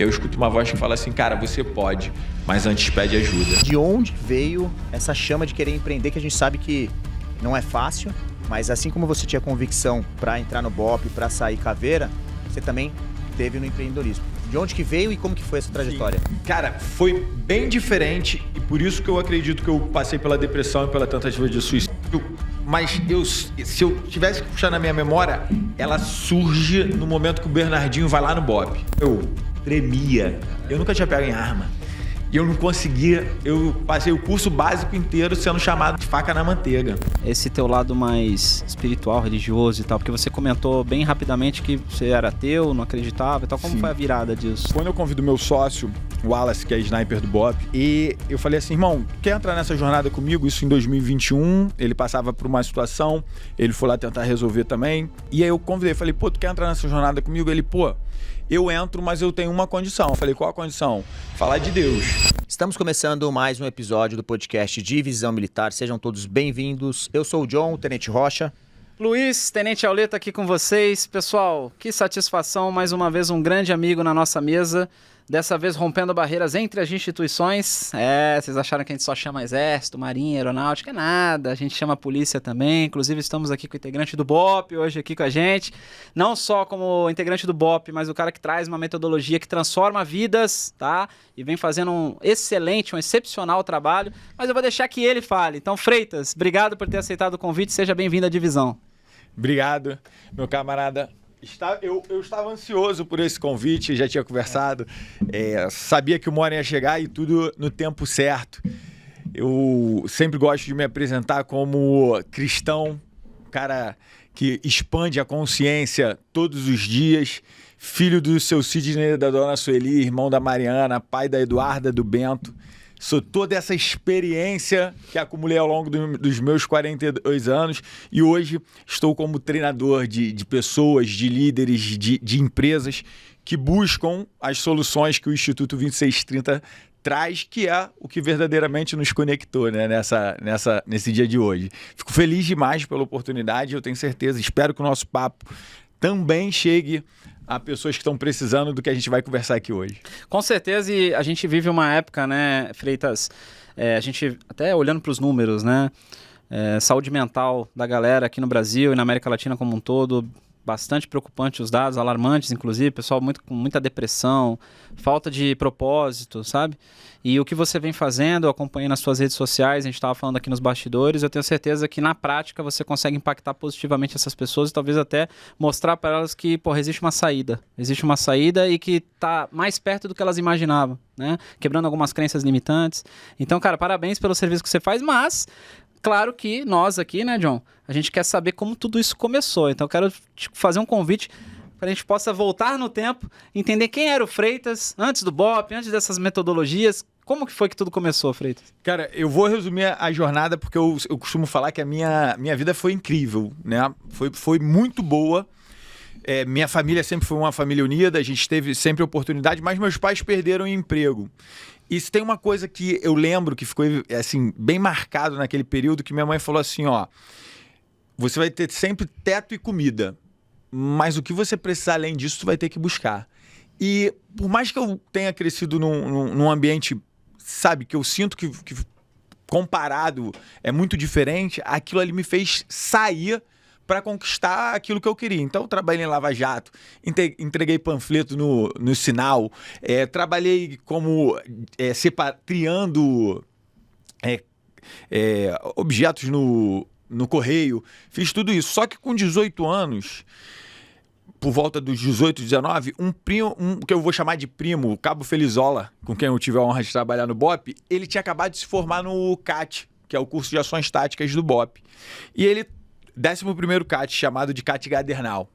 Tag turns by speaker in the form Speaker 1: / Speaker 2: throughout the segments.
Speaker 1: E aí eu escuto uma voz que fala assim, cara, você pode, mas antes pede ajuda.
Speaker 2: De onde veio essa chama de querer empreender, que a gente sabe que não é fácil, mas assim como você tinha convicção para entrar no BOPE, para sair caveira, você também teve no empreendedorismo. De onde que veio e como que foi essa trajetória?
Speaker 1: Sim. Cara, foi bem diferente e por isso que eu acredito que eu passei pela depressão e pela tentativa de suicídio. Mas se eu tivesse que puxar na minha memória, ela surge no momento que o Bernardinho vai lá no BOPE. Eu tremia, eu nunca tinha pego em arma. E eu não conseguia, eu passei o curso básico inteiro sendo chamado de faca na manteiga.
Speaker 3: Esse teu lado mais espiritual, religioso e tal, porque você comentou bem rapidamente que você era ateu, não acreditava e tal. Como
Speaker 1: Sim.
Speaker 3: foi a virada disso?
Speaker 1: Quando eu convido meu sócio, o Wallace, que é sniper do BOPE, e eu falei assim, irmão, quer entrar nessa jornada comigo? Isso em 2021, ele passava por uma situação, ele foi lá tentar resolver também. E aí eu convidei, falei, pô, tu quer entrar nessa jornada comigo? Ele, pô, eu entro, mas eu tenho uma condição. Eu falei, qual a condição? Falar de Deus.
Speaker 2: Estamos começando mais um episódio do podcast Divisão Militar. Sejam todos bem-vindos. Eu sou o John, o Tenente Rocha.
Speaker 3: Luiz, Tenente Auleta aqui com vocês. Pessoal, que satisfação, mais uma vez um grande amigo na nossa mesa. Dessa vez rompendo barreiras entre as instituições. Vocês acharam que a gente só chama Exército, Marinha, Aeronáutica? É nada, a gente chama a Polícia também. Inclusive estamos aqui com o integrante do BOPE hoje aqui com a gente. Não só como integrante do BOPE, mas o cara que traz uma metodologia que transforma vidas, tá? E vem fazendo um excelente, um excepcional trabalho. Mas eu vou deixar que ele fale. Então, Freitas, obrigado por ter aceitado o convite. Seja bem-vindo à divisão.
Speaker 1: Obrigado, meu camarada. Eu estava ansioso por esse convite, já tinha conversado, sabia que o Moren ia chegar e tudo no tempo certo. Eu sempre gosto de me apresentar como cristão, cara que expande a consciência todos os dias, filho do seu Sidney e da dona Sueli, irmão da Mariana, pai da Eduarda, do Bento. Sou toda essa experiência que acumulei ao longo dos meus 42 anos e hoje estou como treinador de pessoas, de líderes, de empresas que buscam as soluções que o Instituto 2630 traz, que é o que verdadeiramente nos conectou, né, nesse dia de hoje. Fico feliz demais pela oportunidade, eu tenho certeza, espero que o nosso papo também chegue a pessoas que estão precisando do que a gente vai conversar aqui hoje.
Speaker 3: Com certeza, e a gente vive uma época, né, Freitas, a gente até olhando para os números, né, saúde mental da galera aqui no Brasil e na América Latina como um todo, bastante preocupante os dados, alarmantes inclusive, pessoal com muita depressão, falta de propósito, sabe? E o que você vem fazendo, eu acompanhei nas suas redes sociais, a gente estava falando aqui nos bastidores, eu tenho certeza que na prática você consegue impactar positivamente essas pessoas e talvez até mostrar para elas que, porra, existe uma saída e que está mais perto do que elas imaginavam, né? Quebrando algumas crenças limitantes. Então, cara, parabéns pelo serviço que você faz, mas claro que nós aqui, né, John, a gente quer saber como tudo isso começou. Então eu quero te fazer um convite para a gente possa voltar no tempo, entender quem era o Freitas antes do BOPE, antes dessas metodologias. Como que foi que tudo começou, Freitas?
Speaker 1: Cara, eu vou resumir a jornada porque eu costumo falar que a minha vida foi incrível, né? Foi muito boa. Minha família sempre foi uma família unida, a gente teve sempre oportunidade, mas meus pais perderam o emprego. E se tem uma coisa que eu lembro que ficou assim, bem marcado naquele período, que minha mãe falou assim, ó, você vai ter sempre teto e comida, mas o que você precisar além disso, tu vai ter que buscar. E por mais que eu tenha crescido num ambiente, sabe, que eu sinto que comparado é muito diferente, aquilo ali me fez sair para conquistar aquilo que eu queria. Então, eu trabalhei em Lava Jato, entreguei panfleto no Sinal, trabalhei como triando objetos no correio, fiz tudo isso. Só que com 18 anos, por volta dos 18, 19, um que eu vou chamar de primo, o Cabo Felizola, com quem eu tive a honra de trabalhar no BOPE, ele tinha acabado de se formar no CAT, que é o curso de ações táticas do BOPE. E ele 11º CAT, chamado de CAT Gadernal.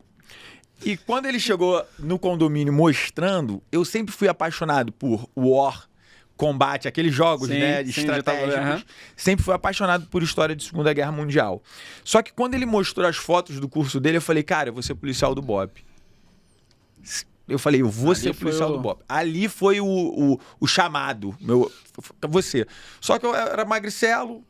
Speaker 1: E quando ele chegou no condomínio mostrando, eu sempre fui apaixonado por War, combate, aqueles jogos, né, estratégicos. Sempre fui apaixonado por história de Segunda Guerra Mundial. Só que quando ele mostrou as fotos do curso dele, eu falei, cara, eu vou ser policial do BOPE. Eu falei, eu vou ser policial do BOPE. Ali foi o chamado, você. Só que eu era magricelo,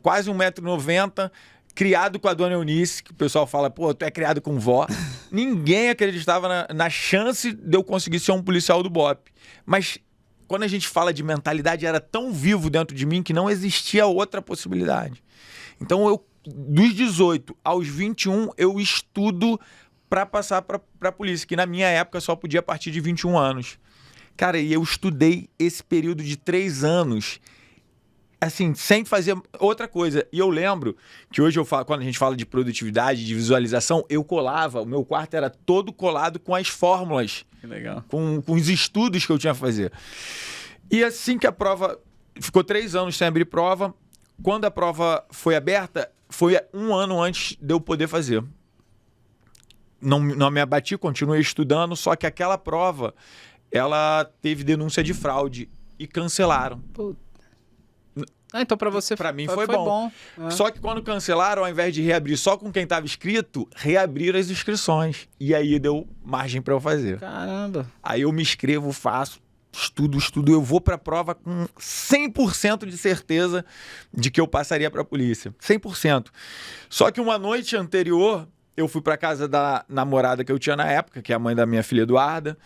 Speaker 1: quase 1,90 m, criado com a dona Eunice, que o pessoal fala, pô, tu é criado com vó. Ninguém acreditava na chance de eu conseguir ser um policial do BOPE. Mas quando a gente fala de mentalidade, era tão vivo dentro de mim que não existia outra possibilidade. Então, dos 18 aos 21, eu estudo para passar para a polícia, que na minha época só podia a partir de 21 anos. Cara, e eu estudei esse período de 3 anos, assim, sem fazer outra coisa. E eu lembro que hoje, quando a gente fala de produtividade, de visualização, eu colava, o meu quarto era todo colado com as fórmulas.
Speaker 3: Que legal.
Speaker 1: Com os estudos que eu tinha que fazer. E assim que a prova... Ficou 3 anos sem abrir prova. Quando a prova foi aberta, foi 1 ano antes de eu poder fazer. Não me abati, continuei estudando, só que aquela prova, ela teve denúncia de fraude e cancelaram.
Speaker 3: Então pra você...
Speaker 1: Pra mim foi bom. Só que quando cancelaram, ao invés de reabrir só com quem estava inscrito, reabriram as inscrições. E aí deu margem para eu fazer.
Speaker 3: Caramba.
Speaker 1: Aí eu me inscrevo, faço, estudo. Eu vou pra prova com 100% de certeza de que eu passaria pra polícia. 100%. Só que uma noite anterior, eu fui pra casa da namorada que eu tinha na época, que é a mãe da minha filha Eduarda,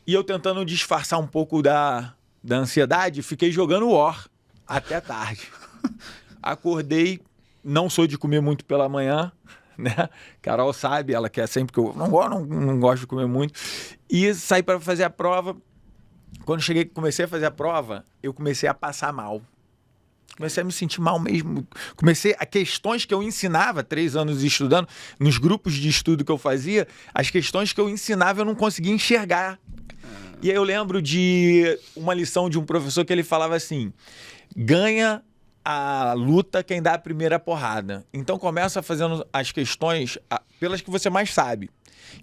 Speaker 1: e eu tentando disfarçar um pouco da ansiedade, fiquei jogando War até tarde. Acordei, não sou de comer muito pela manhã, né? Carol sabe, ela quer sempre que eu não gosto de comer muito. E saí para fazer a prova. Quando comecei a fazer a prova, eu comecei a passar mal. Comecei a me sentir mal mesmo. Questões que eu ensinava, 3 anos estudando, nos grupos de estudo que eu fazia, as questões que eu ensinava eu não conseguia enxergar. E aí eu lembro de uma lição de um professor que ele falava assim: ganha a luta quem dá a primeira porrada. Então começa fazendo as questões pelas que você mais sabe.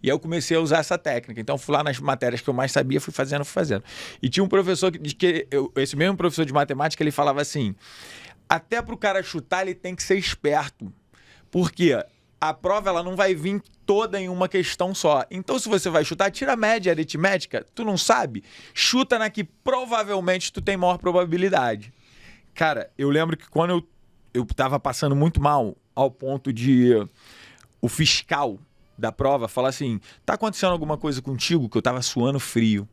Speaker 1: E aí eu comecei a usar essa técnica. Então fui lá nas matérias que eu mais sabia, fui fazendo. E tinha um professor, esse mesmo professor de matemática, ele falava assim: até para o cara chutar, ele tem que ser esperto. Por quê? A prova ela não vai vir toda em uma questão só. Então, se você vai chutar, tira a média aritmética, tu não sabe, chuta na que provavelmente tu tem maior probabilidade. Cara, eu lembro que quando eu tava passando muito mal, ao ponto de o fiscal da prova falar assim: tá acontecendo alguma coisa contigo? Que eu tava suando frio.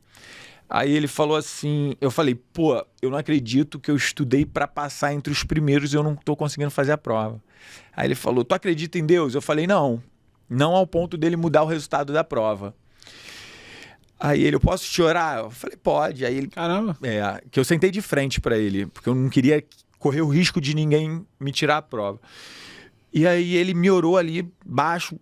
Speaker 1: Aí ele falou assim, eu falei, pô, eu não acredito que eu estudei para passar entre os primeiros e eu não tô conseguindo fazer a prova. Aí ele falou, tu acredita em Deus? Eu falei, não ao ponto dele mudar o resultado da prova. Aí ele, eu posso te orar? Eu falei, pode. Aí ele,
Speaker 3: caramba.
Speaker 1: Que eu sentei de frente para ele, porque eu não queria correr o risco de ninguém me tirar a prova. E aí ele me orou ali, baixo.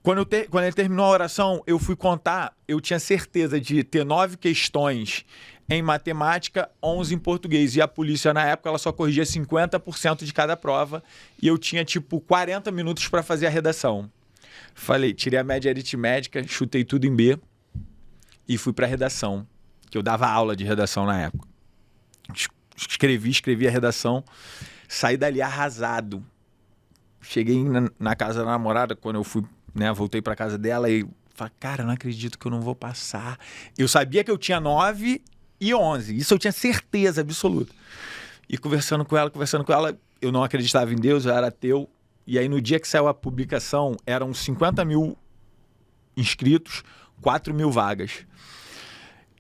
Speaker 1: Quando ele terminou a oração, eu fui contar, eu tinha certeza de ter 9 questões em matemática, 11 em português. E a polícia, na época, ela só corrigia 50% de cada prova. E eu tinha, 40 minutos para fazer a redação. Falei, tirei a média aritmética, chutei tudo em B e fui para a redação, que eu dava aula de redação na época. Escrevi a redação, saí dali arrasado. Cheguei na casa da namorada, quando eu fui, né, voltei para casa dela e falei, cara, eu não acredito que eu não vou passar. Eu sabia que eu tinha 9 e 11, isso eu tinha certeza absoluta. E conversando com ela, eu não acreditava em Deus, eu era ateu. E aí no dia que saiu a publicação, eram 50 mil inscritos, 4 mil vagas.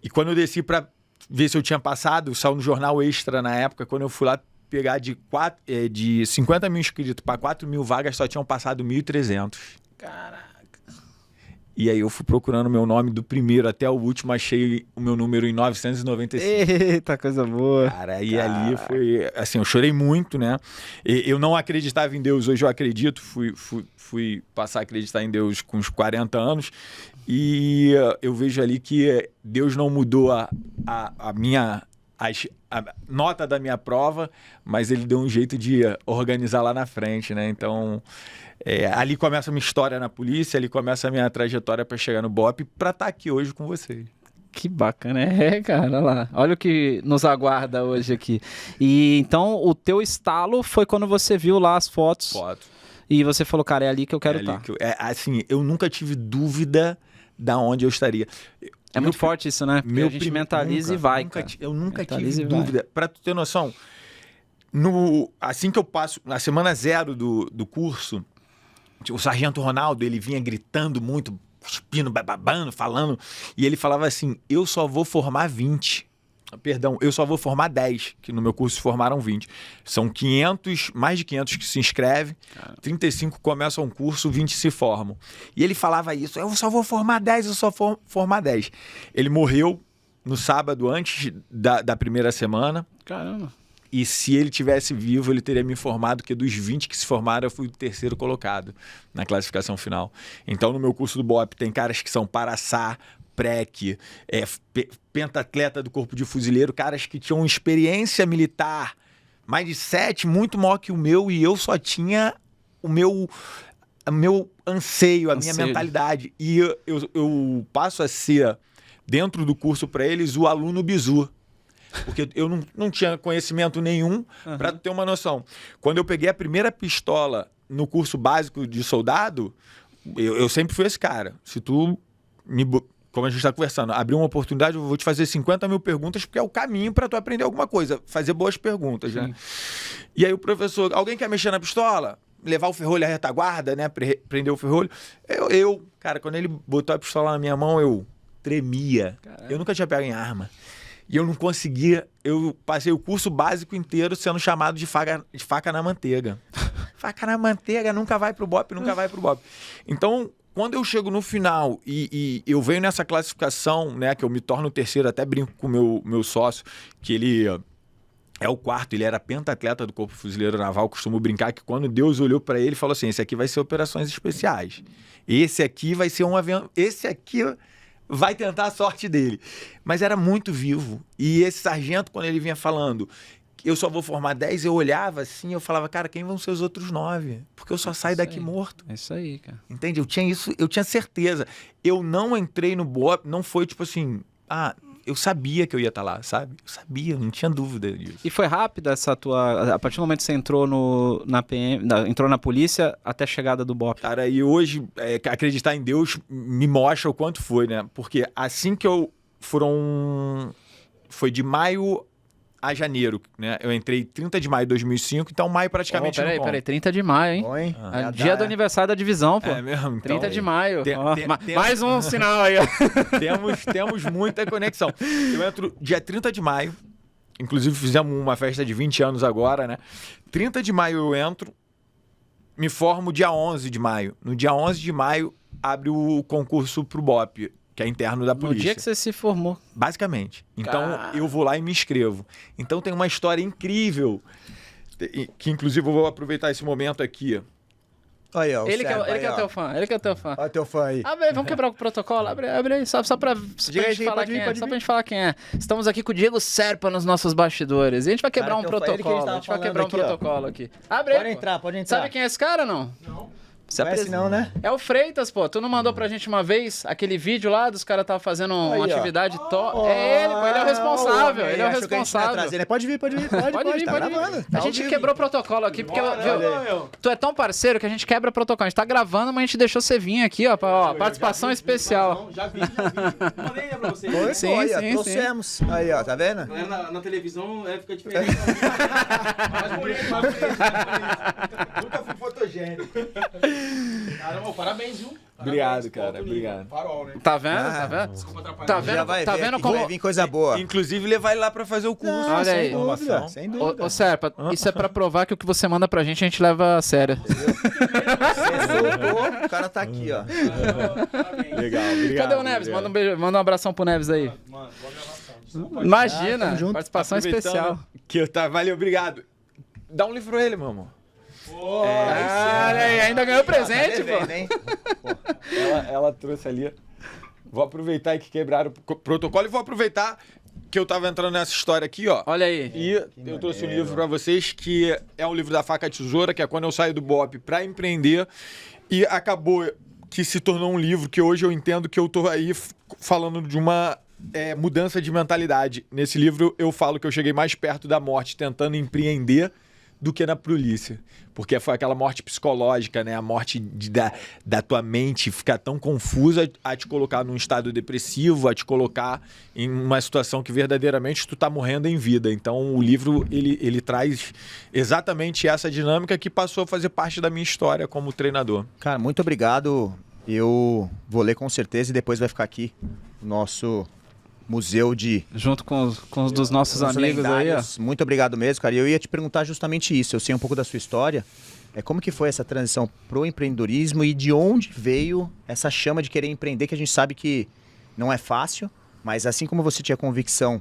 Speaker 1: E quando eu desci para ver se eu tinha passado, saiu no Jornal Extra na época, quando eu fui lá pegar de 50 mil inscritos para 4 mil vagas, só tinham passado 1.300.
Speaker 3: Caraca.
Speaker 1: E aí eu fui procurando o meu nome do primeiro até o último, achei o meu número em 995.
Speaker 3: Eita, coisa boa.
Speaker 1: Cara, e ali foi... Assim, eu chorei muito, né? Eu não acreditava em Deus, hoje eu acredito. Fui passar a acreditar em Deus com uns 40 anos. E eu vejo ali que Deus não mudou a nota da minha prova, mas ele deu um jeito de organizar lá na frente, né? Então... ali começa a minha história na polícia, ali começa a minha trajetória para chegar no BOPE, para estar aqui hoje com vocês.
Speaker 3: Que bacana, cara, olha lá. Olha o que nos aguarda hoje aqui. E então o teu estalo foi quando você viu lá as fotos. E você falou, cara, é ali que eu quero estar.
Speaker 1: Assim, eu nunca tive dúvida da onde eu estaria.
Speaker 3: É muito forte isso, né? Porque a gente mentaliza e vai, cara.
Speaker 1: Eu nunca tive dúvida. Para tu ter noção, Assim que eu passo, na semana 0 do curso, o Sargento Ronaldo, ele vinha gritando muito, cuspindo, babando, falando, e ele falava assim, eu só vou formar 20. Perdão, eu só vou formar 10, que no meu curso se formaram 20. São 500, mais de 500 que se inscrevem, 35 começam o curso, 20 se formam. E ele falava isso, eu só vou formar 10, eu só vou formar 10. Ele morreu no sábado antes da primeira semana.
Speaker 3: Caramba.
Speaker 1: E se ele tivesse vivo, ele teria me informado que dos 20 que se formaram, eu fui o terceiro colocado na classificação final. Então, no meu curso do BOP, tem caras que são paraçá, PREC, pentatleta do Corpo de Fuzileiro, caras que tinham experiência militar, mais de 7, muito maior que o meu, e eu só tinha o meu anseio, a minha mentalidade. E eu passo a ser, dentro do curso para eles, o aluno bizu. Porque eu não tinha conhecimento nenhum, para ter uma noção. Quando eu peguei a primeira pistola no curso básico de soldado, eu sempre fui esse cara. Se tu como a gente está conversando, abrir uma oportunidade, eu vou te fazer 50 mil perguntas, porque é o caminho para tu aprender alguma coisa, fazer boas perguntas, né? E aí o professor, alguém quer mexer na pistola? Levar o ferrolho à retaguarda, né? Prender o ferrolho. Cara, quando ele botou a pistola na minha mão, eu tremia. Caramba. Eu nunca tinha pego em arma. E eu não conseguia, eu passei o curso básico inteiro sendo chamado de faca na manteiga. Faca na manteiga, nunca vai pro BOP, nunca vai pro BOP. Então, quando eu chego no final e eu venho nessa classificação, né, que eu me torno o terceiro, até brinco com o meu sócio, que ele é o quarto, ele era pentatleta do Corpo Fuzileiro Naval, costumo brincar que quando Deus olhou para ele, falou assim, esse aqui vai ser operações especiais. Esse aqui vai ser um avião, esse aqui vai tentar a sorte dele. Mas era muito vivo. E esse sargento, quando ele vinha falando, eu só vou formar 10, eu olhava assim, eu falava, cara, quem vão ser os outros 9? Porque eu só saio daqui morto.
Speaker 3: É isso aí, cara.
Speaker 1: Entende? Eu tinha isso, eu tinha certeza. Eu não entrei no BOP, não foi tipo assim, eu sabia que eu ia estar lá, sabe? Eu sabia, não tinha dúvida disso.
Speaker 3: E foi rápida essa tua... A partir do momento que você entrou na PM, entrou na polícia, até a chegada do BOP?
Speaker 1: Cara, e hoje, acreditar em Deus me mostra o quanto foi, né? Porque assim que foi de maio a janeiro, né? Eu entrei 30 de maio de 2005, então maio praticamente não conta.
Speaker 3: Peraí, 30 de maio, hein?
Speaker 2: Oi?
Speaker 3: Dia do aniversário da divisão, pô.
Speaker 1: É mesmo? Então,
Speaker 3: 30 de maio.
Speaker 1: Temos-
Speaker 3: Mais um sinal aí, ó.
Speaker 1: temos muita conexão. Eu entro dia 30 de maio, inclusive fizemos uma festa de 20 anos agora, né? 30 de maio eu entro, me formo dia 11 de maio. No dia 11 de maio abre o concurso pro BOP, que é interno da polícia.
Speaker 3: No dia que você se formou.
Speaker 1: Basicamente. Então, eu vou lá e me inscrevo. Então, tem uma história incrível, que inclusive eu vou aproveitar esse momento aqui.
Speaker 2: Aí, ó,
Speaker 3: Ele que é teu fã, ele que é teu fã.
Speaker 2: Olha teu fã aí.
Speaker 3: Abre aí, vamos quebrar o protocolo, abre aí, só pra gente falar quem é. Só pra gente falar quem é. Estamos aqui com o Diego Serpa nos nossos bastidores. E a gente vai quebrar um protocolo. A gente vai quebrar um protocolo aqui. Abre aí.
Speaker 2: Pode entrar.
Speaker 3: Sabe quem é esse cara ou não? Não. Você
Speaker 2: Conhece não, né?
Speaker 3: É o Freitas, pô. Tu não mandou pra gente uma vez aquele vídeo lá dos caras estavam fazendo uma atividade top. É ele, pô. Ele é o responsável. Ele é o responsável.
Speaker 2: Pode vir. Pode vir.
Speaker 3: A gente quebrou o protocolo aqui, porque tu é tão parceiro que a gente quebra o protocolo. A gente tá gravando, mas a gente deixou você vir aqui, ó. Participação especial.
Speaker 4: Já vi. Mandei pra você.
Speaker 2: Foi,
Speaker 3: Sim,
Speaker 2: trouxemos. Aí, ó, tá vendo?
Speaker 4: Na televisão fica diferente. Mais bonito, mais bonito.
Speaker 1: Nunca fui fotogênico.
Speaker 4: Caramba, parabéns, viu?
Speaker 1: Obrigado, cara. Obrigado.
Speaker 4: Farol, né?
Speaker 3: Tá vendo? Tá vendo?
Speaker 4: Desculpa atrapalhar.
Speaker 3: Tá vendo?
Speaker 2: Já vai
Speaker 3: Tá
Speaker 2: ver
Speaker 3: vendo
Speaker 2: aqui,
Speaker 3: como...
Speaker 2: vai vir coisa boa.
Speaker 1: Inclusive, levar ele lá pra fazer o curso.
Speaker 3: Olha aí.
Speaker 2: Sem dúvida.
Speaker 3: Ô, Serpa, isso é pra provar que o que você manda pra gente, a gente leva a sério.
Speaker 2: O cara tá aqui, ó.
Speaker 1: Legal, obrigado.
Speaker 3: Cadê o Neves? Manda um beijo, manda um abração pro Neves aí.
Speaker 4: Mano, boa gravação.
Speaker 3: Imagina,
Speaker 2: tamo junto.
Speaker 3: participação especial.
Speaker 1: Que valeu, obrigado. Dá um livro pra ele, meu amor.
Speaker 3: Olha aí, ainda ganhou presente, pô.
Speaker 2: Hein?
Speaker 1: Ela trouxe ali. Vou aproveitar que quebraram o protocolo e vou aproveitar que eu tava entrando nessa história aqui, ó.
Speaker 3: Olha aí.
Speaker 1: E eu trouxe um livro pra vocês que é um livro da Faca e Tesoura, que é quando eu saio do BOP pra empreender. E acabou que se tornou um livro que hoje eu entendo que eu tô aí falando de uma mudança de mentalidade. Nesse livro eu falo que eu cheguei mais perto da morte tentando empreender do que na polícia. Porque foi aquela morte psicológica, né? A morte da tua mente ficar tão confusa a te colocar num estado depressivo, a te colocar em uma situação que verdadeiramente tu tá morrendo em vida. Então o livro, ele traz exatamente essa dinâmica que passou a fazer parte da minha história como treinador.
Speaker 2: Cara, muito obrigado. Eu vou ler com certeza e depois vai ficar aqui o nosso museu de...
Speaker 3: Junto com os dos nossos amigos aí, ó.
Speaker 2: lendários. Muito obrigado mesmo, cara. E eu ia te perguntar justamente isso. Eu sei um pouco da sua história. Como que foi essa transição pro empreendedorismo e de onde veio essa chama de querer empreender, que a gente sabe que não é fácil, mas assim como você tinha convicção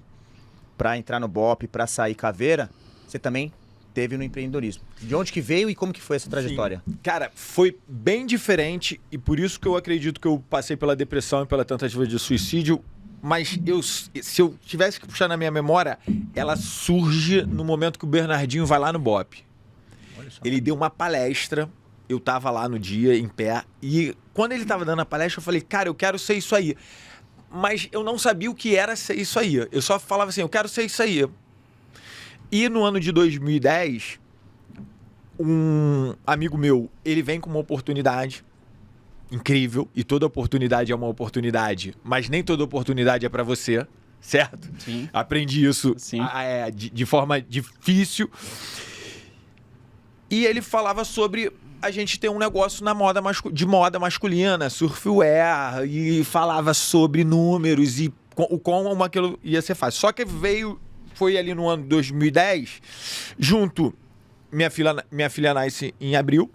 Speaker 2: para entrar no BOPE, para sair caveira, você também teve no empreendedorismo. De onde que veio e como que foi essa trajetória?
Speaker 1: Sim. Cara, foi bem diferente e por isso que eu acredito que eu passei pela depressão e pela tentativa de suicídio. Mas se eu tivesse que puxar na minha memória, ela surge no momento que o Bernardinho vai lá no BOPE. Ele deu uma palestra, eu tava lá no dia, em pé, e quando ele tava dando a palestra, eu falei, cara, eu quero ser isso aí. Mas eu não sabia o que era ser isso aí. Eu só falava assim, eu quero ser isso aí. E no ano de 2010, um amigo meu, ele vem com uma oportunidade incrível, e toda oportunidade é uma oportunidade, mas nem toda oportunidade é para você, certo?
Speaker 3: Sim.
Speaker 1: Aprendi isso de forma difícil. E ele falava sobre a gente ter um negócio de moda masculina, surfwear, e falava sobre números e como aquilo ia ser fácil. Só que foi ali no ano 2010, junto, minha filha nasce em abril,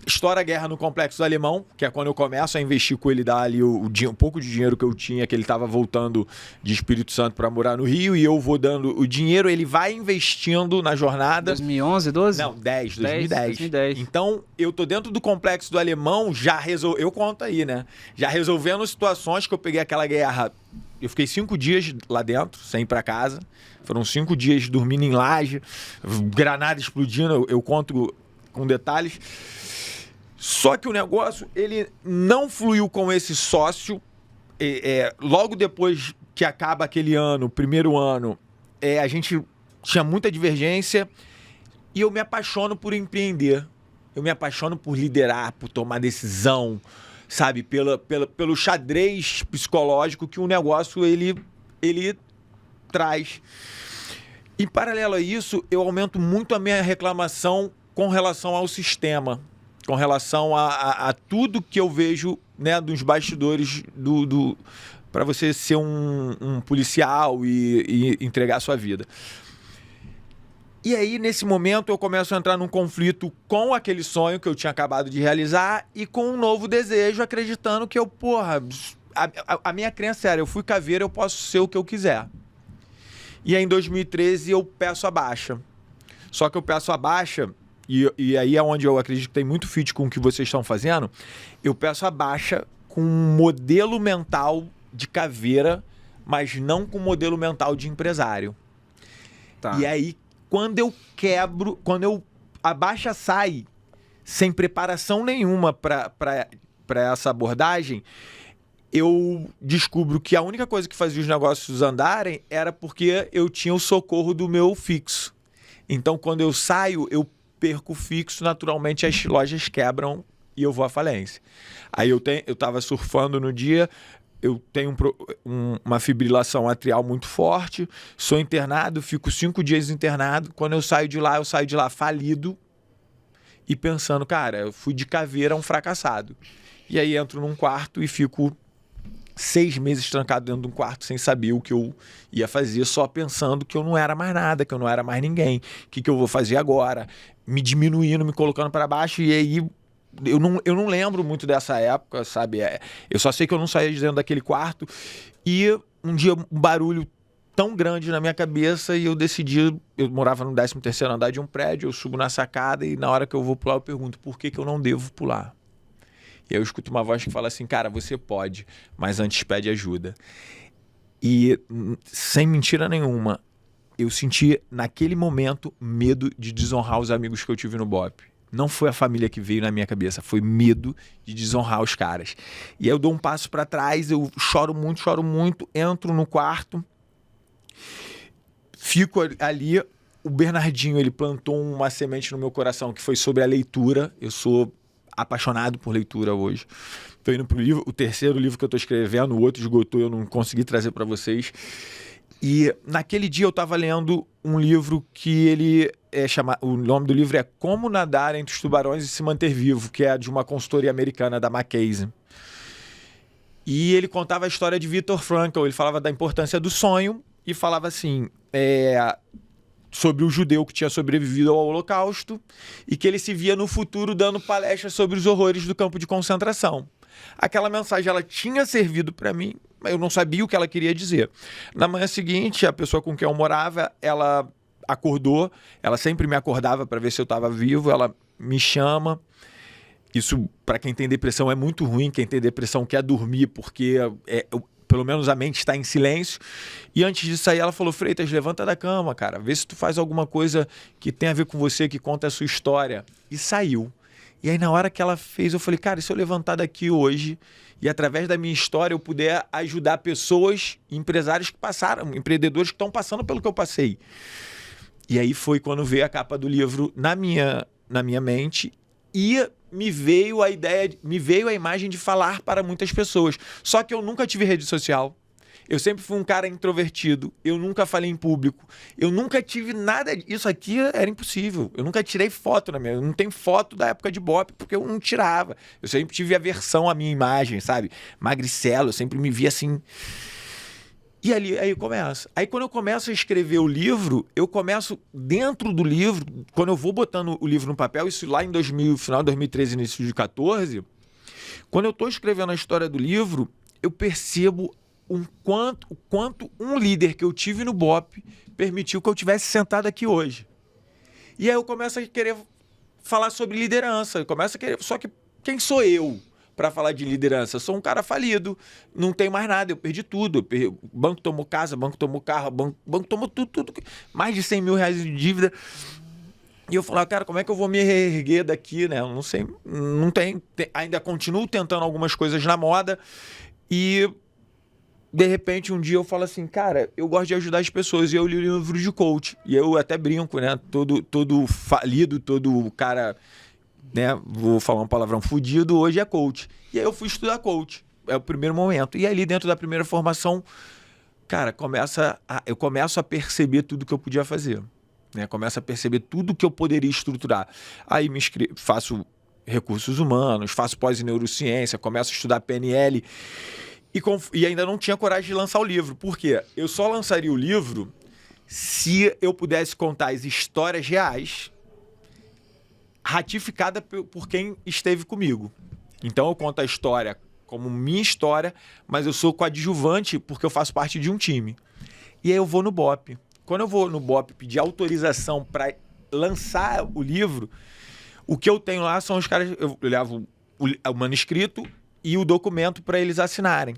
Speaker 1: estoura a guerra no Complexo do Alemão, que é quando eu começo a investir com ele, dar ali um pouco de dinheiro que eu tinha, que ele estava voltando de Espírito Santo para morar no Rio, e eu vou dando o dinheiro, ele vai investindo na jornada.
Speaker 3: 2011, 12?
Speaker 1: Não, 2010. Então, eu tô dentro do Complexo do Alemão, eu conto aí, né? Já resolvendo situações que eu peguei aquela guerra. Eu fiquei 5 dias lá dentro, sem ir para casa. Foram 5 dias dormindo em laje, granada explodindo, eu conto com detalhes. Só que o negócio, ele não fluiu com esse sócio. Logo depois que acaba aquele ano, primeiro ano, a gente tinha muita divergência e eu me apaixono por empreender. Eu me apaixono por liderar, por tomar decisão, sabe? Pelo xadrez psicológico que o negócio, ele traz. Em paralelo a isso, eu aumento muito a minha reclamação com relação ao sistema, com relação a tudo que eu vejo, né, dos bastidores para você ser um policial e entregar a sua vida. E aí, nesse momento, eu começo a entrar num conflito com aquele sonho que eu tinha acabado de realizar e com um novo desejo, acreditando que a minha crença era, eu fui caveira, eu posso ser o que eu quiser. E aí, em 2013, eu peço a baixa. Só que eu peço a baixa... E aí é onde eu acredito que tem muito fit com o que vocês estão fazendo. Eu peço a baixa com um modelo mental de caveira, mas não com modelo mental de empresário. Tá. E aí, quando a baixa sai sem preparação nenhuma para essa abordagem, eu descubro que a única coisa que fazia os negócios andarem era porque eu tinha o socorro do meu fixo. Então, quando eu saio, eu perco fixo, naturalmente as lojas quebram e eu vou à falência. Aí eu tava surfando no dia, eu tenho uma fibrilação atrial muito forte, sou internado, fico 5 dias internado. Quando eu saio de lá falido e pensando, cara, eu fui de caveira um fracassado. E aí entro num quarto e fico 6 meses trancado dentro de um quarto sem saber o que eu ia fazer, só pensando que eu não era mais nada, que eu não era mais ninguém. O que eu vou fazer agora? Me diminuindo, me colocando para baixo. E aí eu não lembro muito dessa época, sabe? Eu só sei que eu não saía de dentro daquele quarto. E um dia um barulho tão grande na minha cabeça e eu decidi... Eu morava no 13º andar de um prédio, eu subo na sacada e na hora que eu vou pular eu pergunto por que eu não devo pular. E aí eu escuto uma voz que fala assim, cara, você pode, mas antes pede ajuda. E sem mentira nenhuma, eu senti naquele momento medo de desonrar os amigos que eu tive no BOPE. Não foi a família que veio na minha cabeça, foi medo de desonrar os caras. E aí eu dou um passo para trás, eu choro muito, entro no quarto, fico ali, o Bernardinho, ele plantou uma semente no meu coração que foi sobre a leitura. Eu sou apaixonado por leitura hoje. Estou indo pro livro, o terceiro livro que eu estou escrevendo, o outro esgotou, eu não consegui trazer para vocês. E naquele dia eu estava lendo um livro que ele o nome do livro é Como Nadar Entre os Tubarões e Se Manter Vivo, que é de uma consultoria americana, da McKinsey. E ele contava a história de Viktor Frankl, ele falava da importância do sonho e falava assim, sobre o judeu que tinha sobrevivido ao Holocausto e que ele se via no futuro dando palestras sobre os horrores do campo de concentração. Aquela mensagem, ela tinha servido para mim, mas eu não sabia o que ela queria dizer. Na manhã seguinte, a pessoa com quem eu morava, ela acordou, ela sempre me acordava para ver se eu estava vivo, ela me chama. Isso, para quem tem depressão, é muito ruim. Quem tem depressão quer dormir, porque pelo menos a mente está em silêncio. E antes de sair, ela falou, Freitas, levanta da cama, cara, vê se tu faz alguma coisa que tem a ver com você, que conta a sua história. E saiu. E aí, na hora que ela fez, eu falei, cara, e se eu levantar daqui hoje e, através da minha história, eu puder ajudar pessoas, empresários que passaram, empreendedores que estão passando pelo que eu passei. E aí foi quando veio a capa do livro na minha mente e me veio a imagem de falar para muitas pessoas. Só que eu nunca tive rede social. Eu sempre fui um cara introvertido, eu nunca falei em público, eu nunca tive nada, isso aqui era impossível, eu nunca tirei foto eu não tenho foto da época de Bop, porque eu não tirava, eu sempre tive aversão à minha imagem, sabe, magricelo, eu sempre me via assim, e aí eu começo. Aí quando eu começo a escrever o livro, eu começo dentro do livro, quando eu vou botando o livro no papel, isso lá em final de 2013, início de 2014, quando eu estou escrevendo a história do livro, eu percebo o quanto um líder que eu tive no Bop permitiu que eu tivesse sentado aqui hoje. E aí eu começo a querer falar sobre liderança. Só que quem sou eu para falar de liderança? Eu sou um cara falido, não tenho mais nada, eu perdi tudo. O banco tomou casa, o banco tomou carro, o banco tomou tudo. Mais de 100 mil reais de dívida. E eu falava, cara, como é que eu vou me reerguer daqui, né? Eu não sei, ainda continuo tentando algumas coisas na moda e... De repente, um dia eu falo assim, cara, eu gosto de ajudar as pessoas. E eu li o livro de coach. E eu até brinco, né? Todo falido, todo cara, né? Vou falar um palavrão, fudido, hoje é coach. E aí eu fui estudar coach. É o primeiro momento. E ali dentro da primeira formação, cara, eu começo a perceber tudo que eu podia fazer. Né? Começo a perceber tudo que eu poderia estruturar. Aí faço recursos humanos, faço pós em neurociência, começo a estudar PNL. E ainda não tinha coragem de lançar o livro. Por quê? Eu só lançaria o livro se eu pudesse contar as histórias reais ratificada por quem esteve comigo. Então eu conto a história como minha história, mas eu sou coadjuvante porque eu faço parte de um time. E aí eu vou no Bop. Quando eu vou no Bop pedir autorização para lançar o livro, o que eu tenho lá são os caras... Eu levo o manuscrito e o documento para eles assinarem.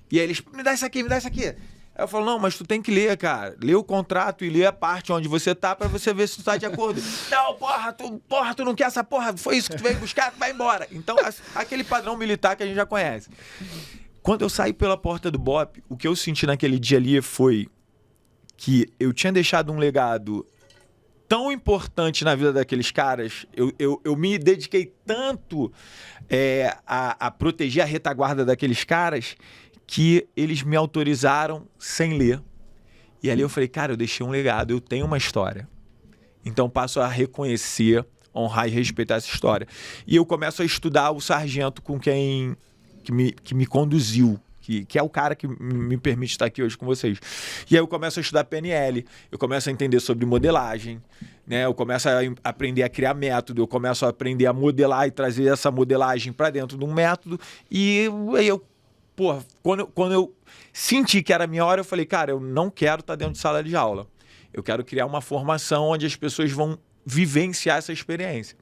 Speaker 1: E aí eles, me dá isso aqui. Aí eu falo, não, mas tu tem que ler, cara. Lê o contrato e lê a parte onde você tá pra você ver se tu tá de acordo. Não, tu não quer essa porra, foi isso que tu veio buscar, tu vai embora. Então, aquele padrão militar que a gente já conhece. Quando eu saí pela porta do Bop, o que eu senti naquele dia ali foi que eu tinha deixado um legado tão importante na vida daqueles caras, eu me dediquei tanto a proteger a retaguarda daqueles caras que eles me autorizaram sem ler. E ali eu falei, cara, eu deixei um legado, eu tenho uma história. Então passo a reconhecer, honrar e respeitar essa história. E eu começo a estudar o sargento com quem que me conduziu, que é o cara que me permite estar aqui hoje com vocês. E aí eu começo a estudar PNL, eu começo a entender sobre modelagem, né? Eu começo a aprender a criar método, eu começo a aprender a modelar e trazer essa modelagem para dentro de um método. E aí quando eu senti que era a minha hora, eu falei, cara, eu não quero estar dentro de sala de aula. Eu quero criar uma formação onde as pessoas vão vivenciar essa experiência.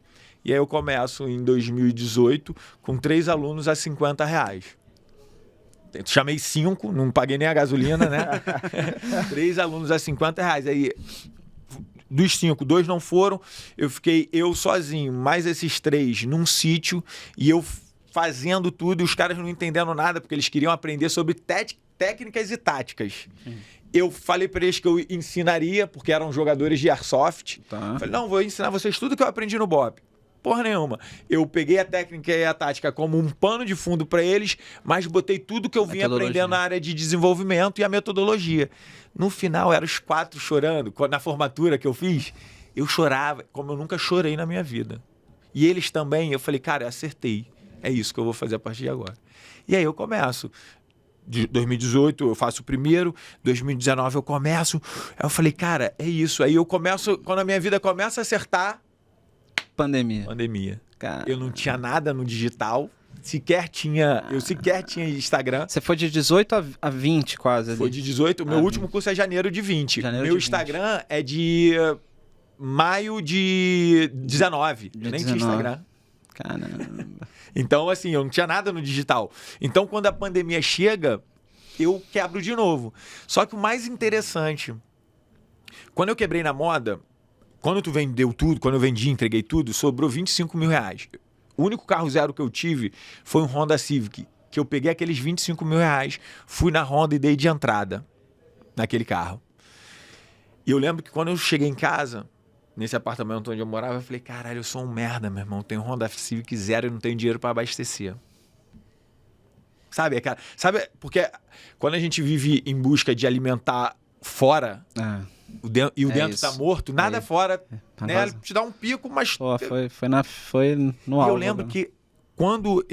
Speaker 1: E aí eu começo em 2018 com 3 alunos a R$50. Chamei 5, não paguei nem a gasolina, né? 3 alunos a R$50. Aí, dos 5, 2 não foram. Eu fiquei sozinho, mais esses 3 num sítio. E eu fazendo tudo, e os caras não entendendo nada, porque eles queriam aprender sobre técnicas e táticas. Eu falei para eles que eu ensinaria, porque eram jogadores de airsoft.
Speaker 3: Tá.
Speaker 1: Falei, não, vou ensinar vocês tudo que eu aprendi no BOP. Porra nenhuma. Eu peguei a técnica e a tática como um pano de fundo para eles, mas botei tudo que eu vinha aprendendo na área de desenvolvimento e a metodologia. No final, eram os 4 chorando. Na formatura que eu fiz, eu chorava como eu nunca chorei na minha vida. E eles também, eu falei, cara, eu acertei. É isso que eu vou fazer a partir de agora. E aí eu começo. De 2018 eu faço o primeiro, 2019 eu começo. Aí eu falei, cara, é isso. Aí eu começo, quando a minha vida começa a acertar... Pandemia.
Speaker 3: Cara.
Speaker 1: Eu não tinha nada no digital. Eu sequer tinha Instagram.
Speaker 3: Você foi de 18 a 20 quase ali.
Speaker 1: Foi de 18. O meu último curso é janeiro de 20. Meu Instagram é de maio de 19. Eu nem tinha Instagram.
Speaker 3: Caramba.
Speaker 1: Então, assim, eu não tinha nada no digital. Então, quando a pandemia chega, eu quebro de novo. Só que o mais interessante, quando eu quebrei na moda, quando tu vendeu tudo, quando eu vendi, entreguei tudo, sobrou 25 mil reais. O único carro zero que eu tive foi um Honda Civic, que eu peguei aqueles 25 mil reais, fui na Honda e dei de entrada naquele carro. E eu lembro que quando eu cheguei em casa, nesse apartamento onde eu morava, eu falei, caralho, eu sou um merda, meu irmão. Eu tenho um Honda Civic zero e não tenho dinheiro para abastecer. Sabe, cara? Sabe, porque quando a gente vive em busca de alimentar fora, o dentro tá morto, nada fora, né? Te dá um pico, mas...
Speaker 3: Pô, foi no alvo.
Speaker 1: Eu lembro que quando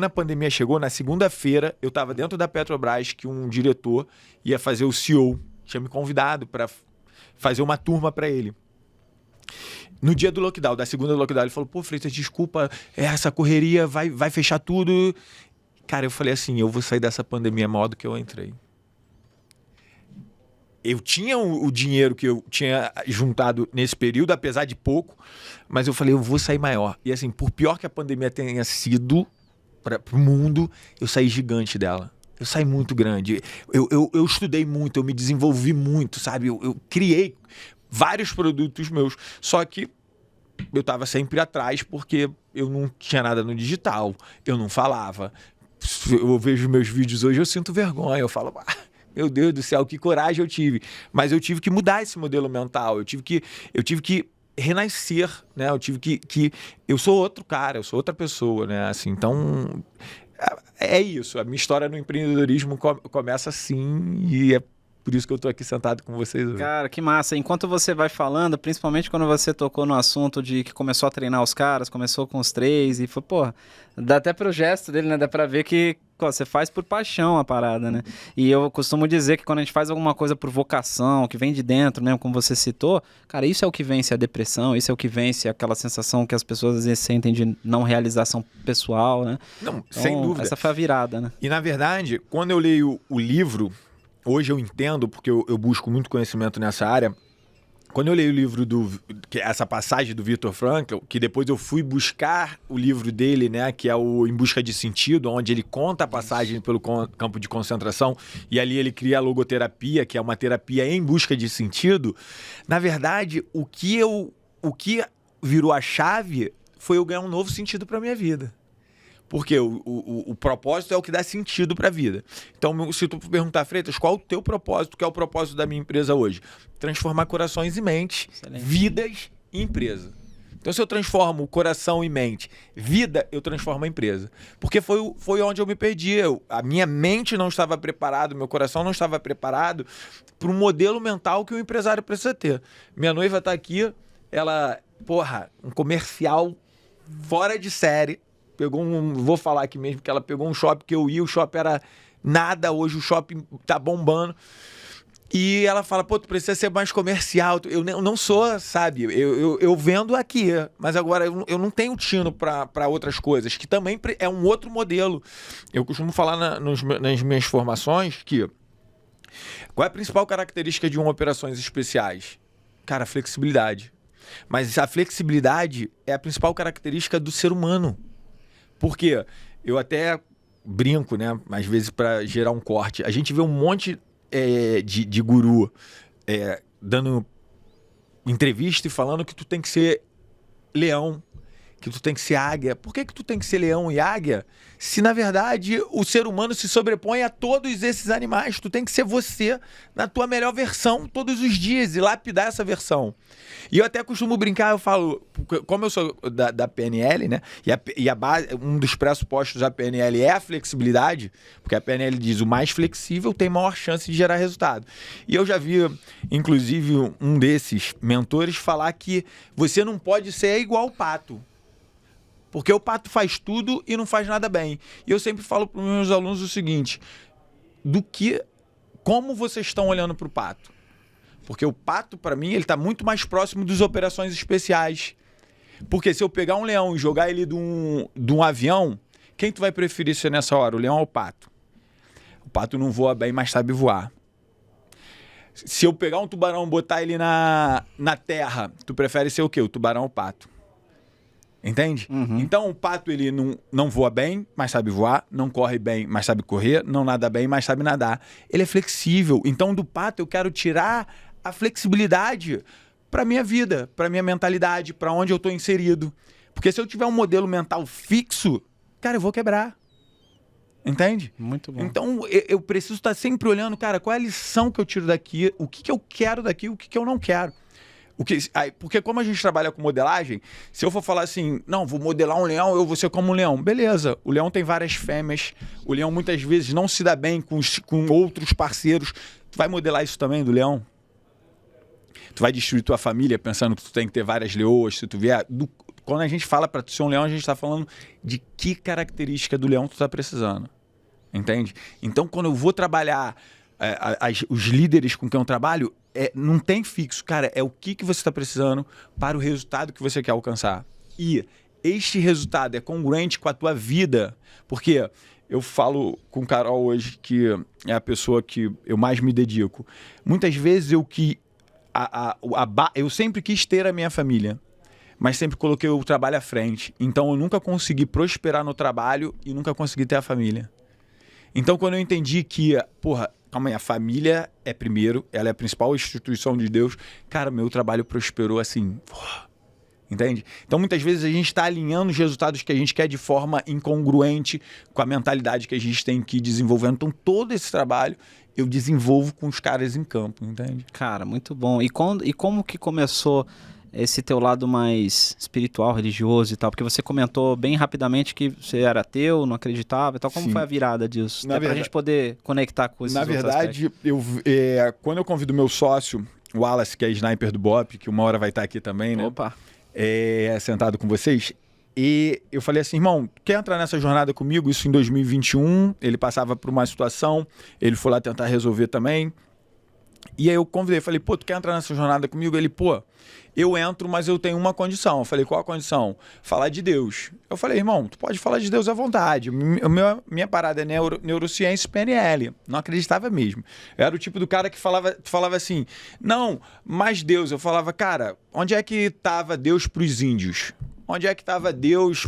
Speaker 1: a pandemia chegou, na segunda-feira, eu tava dentro da Petrobras, que um diretor ia fazer o CEO, tinha me convidado para fazer uma turma para ele. No dia do lockdown, da segunda lockdown, ele falou, pô, Freitas, desculpa, essa correria vai fechar tudo. Cara, eu falei assim, eu vou sair dessa pandemia maior do que eu entrei. Eu tinha o dinheiro que eu tinha juntado nesse período, apesar de pouco, mas eu falei, eu vou sair maior. E assim, por pior que a pandemia tenha sido para o mundo, eu saí gigante dela. Eu saí muito grande. Eu estudei muito, eu me desenvolvi muito, sabe? Eu criei vários produtos meus. Só que eu estava sempre atrás porque eu não tinha nada no digital. Eu não falava. Eu vejo meus vídeos hoje, eu sinto vergonha. Eu falo, meu Deus do céu, que coragem eu tive. Mas eu tive que mudar esse modelo mental. Eu tive que renascer, né? Eu tive que... Eu sou outro cara, eu sou outra pessoa, né? Assim, então... É isso, a minha história no empreendedorismo começa assim e é por isso que eu tô aqui sentado com vocês hoje.
Speaker 3: Cara, que massa. Enquanto você vai falando, principalmente quando você tocou no assunto de que começou a treinar os caras, começou com os 3 e foi, porra, dá até pro gesto dele, né? Dá pra ver que você faz por paixão a parada, né? E eu costumo dizer que quando a gente faz alguma coisa por vocação, que vem de dentro mesmo, como você citou, cara, isso é o que vence a depressão, isso é o que vence aquela sensação que as pessoas às vezes sentem de não realização pessoal, né?
Speaker 1: Não,
Speaker 3: então,
Speaker 1: sem dúvida.
Speaker 3: Essa foi a virada, né?
Speaker 1: E na verdade, quando eu leio o livro, hoje eu entendo, porque eu busco muito conhecimento nessa área. Quando eu leio o livro essa passagem do Viktor Frankl, que depois eu fui buscar o livro dele, né, que é o Em Busca de Sentido, onde ele conta a passagem pelo campo de concentração e ali ele cria a logoterapia, que é uma terapia em busca de sentido. Na verdade, o que virou a chave foi eu ganhar um novo sentido para minha vida. Porque o propósito é o que dá sentido para a vida. Então, se tu perguntar, Freitas, qual o teu propósito? Que é o propósito da minha empresa hoje? Transformar corações e mentes, vidas em empresa. Então, se eu transformo coração e mente, vida, eu transformo a empresa. Porque foi onde eu me perdi. A minha mente não estava preparada, meu coração não estava preparado para um modelo mental que o empresário precisa ter. Minha noiva está aqui, ela, um comercial fora de série. Vou falar aqui mesmo, que ela pegou um shopping que eu ia, o shopping era nada, hoje o shopping tá bombando. E ela fala, tu precisa ser mais comercial. Eu não sou, sabe? Eu vendo aqui, mas agora eu não tenho tino para outras coisas, que também é um outro modelo. Eu costumo falar nas minhas formações que qual é a principal característica de operações especiais? Cara, flexibilidade. Mas a flexibilidade é a principal característica do ser humano. Porque eu até brinco, né? Às vezes para gerar um corte. A gente vê um monte de guru dando entrevista e falando que tu tem que ser leão, que tu tem que ser águia. Por que tu tem que ser leão e águia? Se, na verdade, o ser humano se sobrepõe a todos esses animais. Tu tem que ser você na tua melhor versão todos os dias e lapidar essa versão. E eu até costumo brincar, eu falo, como eu sou da PNL, né? E a base, um dos pressupostos da PNL é a flexibilidade, porque a PNL diz o mais flexível tem maior chance de gerar resultado. E eu já vi, inclusive, um desses mentores falar que você não pode ser igual ao pato. Porque o pato faz tudo e não faz nada bem. E eu sempre falo para os meus alunos o seguinte, como vocês estão olhando para o pato? Porque o pato, para mim, ele está muito mais próximo das operações especiais. Porque se eu pegar um leão e jogar ele de um avião, quem tu vai preferir ser nessa hora, o leão ou o pato? O pato não voa bem, mas sabe voar. Se eu pegar um tubarão e botar ele na terra, tu prefere ser o quê? O tubarão ou o pato? Entende?
Speaker 3: Uhum.
Speaker 1: Então o pato ele não voa bem, mas sabe voar, não corre bem, mas sabe correr, não nada bem, mas sabe nadar. Ele é flexível. Então do pato eu quero tirar a flexibilidade para minha vida, para minha mentalidade, para onde eu estou inserido. Porque se eu tiver um modelo mental fixo, cara, eu vou quebrar. Entende?
Speaker 3: Muito bom.
Speaker 1: Então eu preciso estar sempre olhando, cara, qual é a lição que eu tiro daqui, o que eu quero daqui, o que eu não quero. Porque como a gente trabalha com modelagem, se eu for falar assim, não, vou modelar um leão, eu vou ser como um leão. Beleza, o leão tem várias fêmeas, o leão muitas vezes não se dá bem com outros parceiros. Tu vai modelar isso também do leão? Tu vai destruir tua família pensando que tu tem que ter várias leoas, se tu vier... Quando a gente fala para tu ser um leão, a gente está falando de que característica do leão tu tá precisando. Entende? Então, quando eu vou trabalhar os líderes com quem eu trabalho, não tem fixo, cara, é o que você está precisando para o resultado que você quer alcançar. E este resultado é congruente com a tua vida, porque eu falo com o Carol hoje, que é a pessoa que eu mais me dedico. Muitas vezes eu sempre quis ter a minha família, mas sempre coloquei o trabalho à frente. Então eu nunca consegui prosperar no trabalho e nunca consegui ter a família. Então quando eu entendi que, calma aí, a família é primeiro, ela é a principal instituição de Deus. Cara, meu trabalho prosperou assim, entende? Então, muitas vezes a gente está alinhando os resultados que a gente quer de forma incongruente com a mentalidade que a gente tem que ir desenvolvendo. Então, todo esse trabalho eu desenvolvo com os caras em campo, entende?
Speaker 3: Cara, muito bom. E como que começou esse teu lado mais espiritual, religioso e tal? Porque você comentou bem rapidamente que você era ateu, não acreditava e tal. Como
Speaker 1: Sim.
Speaker 3: foi a virada disso?
Speaker 1: Na
Speaker 3: Pra gente poder conectar com esses
Speaker 1: Na
Speaker 3: outros
Speaker 1: verdade, quando eu convido meu sócio, o Wallace, que é sniper do BOP, que uma hora vai estar aqui também, né?
Speaker 3: Opa!
Speaker 1: Sentado com vocês. E eu falei assim, irmão, quer entrar nessa jornada comigo? Isso em 2021. Ele passava por uma situação, ele foi lá tentar resolver também. E aí eu convidei, falei, tu quer entrar nessa jornada comigo? Ele, eu entro, mas eu tenho uma condição. Eu falei, qual a condição? Falar de Deus. Eu falei, irmão, tu pode falar de Deus à vontade. Minha parada é neurociência e PNL. Não acreditava mesmo. Eu era o tipo do cara que falava assim, não, mas Deus. Eu falava, cara, onde é que estava Deus para os índios? Onde é que estava Deus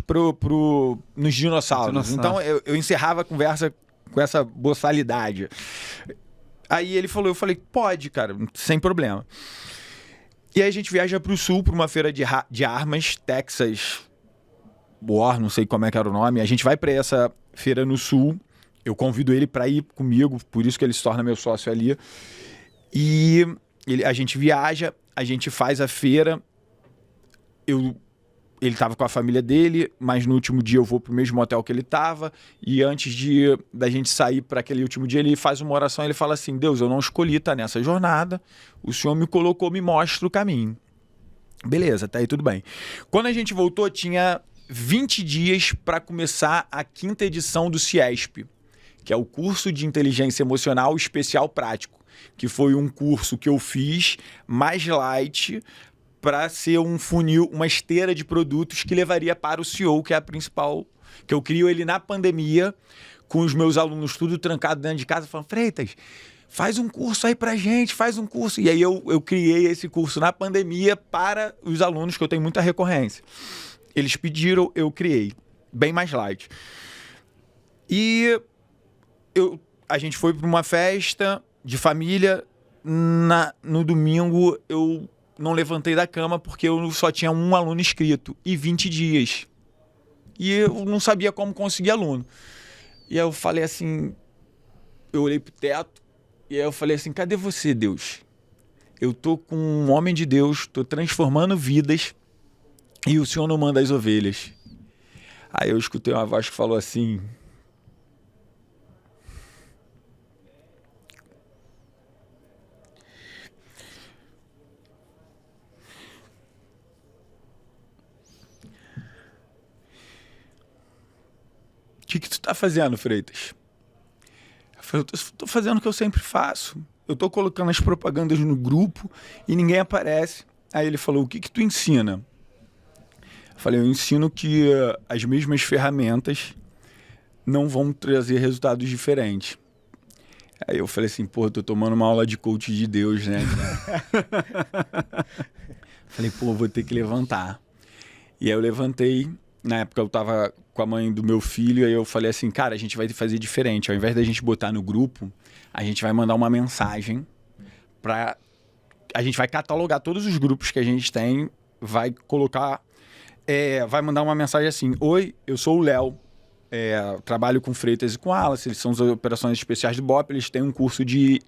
Speaker 1: nos dinossauros? Então eu encerrava a conversa com essa boçalidade. Aí ele falou, eu falei, pode, cara, sem problema. E aí a gente viaja para o sul, para uma feira de armas, Texas War, não sei como é que era o nome. A gente vai para essa feira no sul, eu convido ele para ir comigo, por isso que ele se torna meu sócio ali. E a gente viaja, a gente faz a feira, ele estava com a família dele, mas no último dia eu vou pro mesmo hotel que ele estava, e antes da gente sair para aquele último dia, ele faz uma oração, ele fala assim, Deus, eu não escolhi estar nessa jornada, o Senhor me colocou, me mostra o caminho. Beleza, tá aí tudo bem. Quando a gente voltou, tinha 20 dias para começar a 5ª edição do CIESP, que é o curso de inteligência emocional especial prático, que foi um curso que eu fiz mais light, para ser um funil, uma esteira de produtos que levaria para o CEO, que é a principal, que eu crio ele na pandemia, com os meus alunos tudo trancado dentro de casa, falando, Freitas, faz um curso aí pra gente, faz um curso. E aí eu criei esse curso na pandemia para os alunos, que eu tenho muita recorrência. Eles pediram, eu criei, bem mais light. E a gente foi para uma festa de família, no domingo eu não levantei da cama porque eu só tinha um aluno inscrito e 20 dias. E eu não sabia como conseguir aluno. E aí eu falei assim, eu olhei pro teto e aí eu falei assim, cadê você, Deus? Eu tô com um homem de Deus, tô transformando vidas e o Senhor não manda as ovelhas. Aí eu escutei uma voz que falou assim, o que tu tá fazendo, Freitas? Eu falei, eu tô fazendo o que eu sempre faço. Eu tô colocando as propagandas no grupo e ninguém aparece. Aí ele falou, o que tu ensina? Eu falei, eu ensino que as mesmas ferramentas não vão trazer resultados diferentes. Aí eu falei assim, pô, eu tô tomando uma aula de coach de Deus, né? Falei, pô, vou ter que levantar. E aí eu levantei. Na época eu tava com a mãe do meu filho, aí eu falei assim, cara, a gente vai fazer diferente. Ao invés da gente botar no grupo, a gente vai mandar uma mensagem pra... A gente vai catalogar todos os grupos que a gente tem, vai colocar... vai mandar uma mensagem assim, oi, eu sou o Léo, trabalho com Freitas e com Wallace, eles são as operações especiais do BOP, eles têm um curso de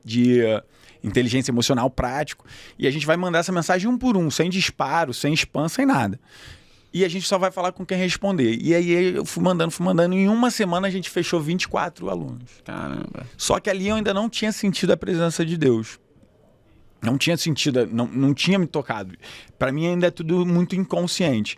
Speaker 1: inteligência emocional prático, e a gente vai mandar essa mensagem um por um, sem disparo, sem spam, sem nada. E a gente só vai falar com quem responder. E aí eu fui mandando. E em uma semana a gente fechou 24 alunos.
Speaker 3: Caramba.
Speaker 1: Só que ali eu ainda não tinha sentido a presença de Deus. Não tinha sentido, não tinha me tocado. Para mim ainda é tudo muito inconsciente.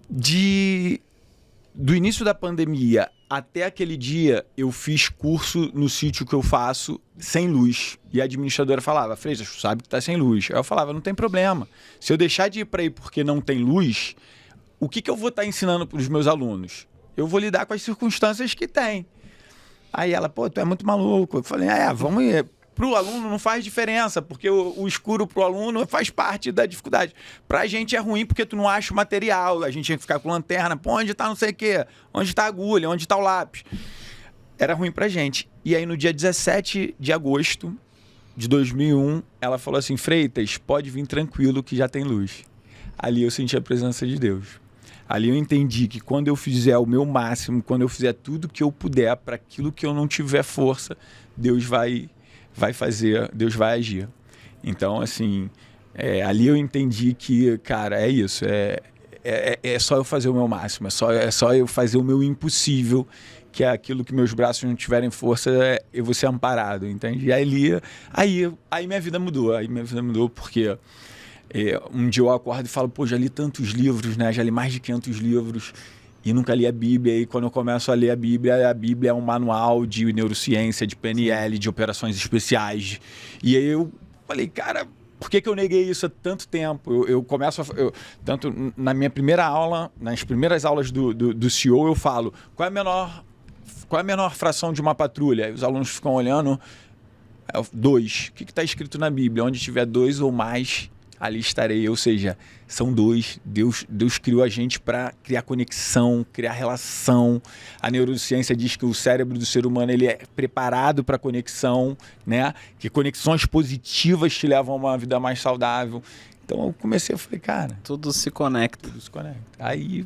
Speaker 1: Do início da pandemia até aquele dia, eu fiz curso no sítio que eu faço sem luz. E a administradora falava, Freitas, tu sabe que tá sem luz. Aí eu falava, não tem problema. Se eu deixar de ir para aí porque não tem luz, o que eu vou estar ensinando para os meus alunos? Eu vou lidar com as circunstâncias que tem. Aí ela, pô, tu é muito maluco. Eu falei, vamos ir. Pro aluno não faz diferença, porque o escuro pro aluno faz parte da dificuldade. Pra gente é ruim porque tu não acha o material, a gente tinha que ficar com lanterna, pô, onde tá não sei o quê, onde tá a agulha, onde tá o lápis. Era ruim pra gente. E aí no dia 17 de agosto de 2001, ela falou assim, Freitas, pode vir tranquilo que já tem luz. Ali eu senti a presença de Deus. Ali eu entendi que quando eu fizer o meu máximo, quando eu fizer tudo que eu puder para aquilo que eu não tiver força, Deus vai fazer, Deus vai agir. Então, assim, ali eu entendi que, cara, é isso. É só eu fazer o meu máximo, é só eu fazer o meu impossível, que é aquilo que meus braços não tiverem força, eu vou ser amparado, entende? E aí minha vida mudou. Aí minha vida mudou porque um dia eu acordo e falo, pô, já li tantos livros, né? Já li mais de 500 livros. E nunca li a Bíblia, e quando eu começo a ler a Bíblia é um manual de neurociência, de PNL, de operações especiais. E aí eu falei, cara, por que eu neguei isso há tanto tempo? Tanto na minha primeira aula, nas primeiras aulas do CEO, eu falo, qual é a menor fração de uma patrulha? Aí os alunos ficam olhando, 2. O que está escrito na Bíblia? Onde tiver 2 ou mais, ali estarei. Ou seja, são 2. Deus criou a gente para criar conexão, criar relação. A neurociência diz que o cérebro do ser humano ele é preparado para conexão, né? Que conexões positivas te levam a uma vida mais saudável. Então eu comecei, eu falei, cara...
Speaker 3: Tudo se conecta.
Speaker 1: Tudo se conecta. Aí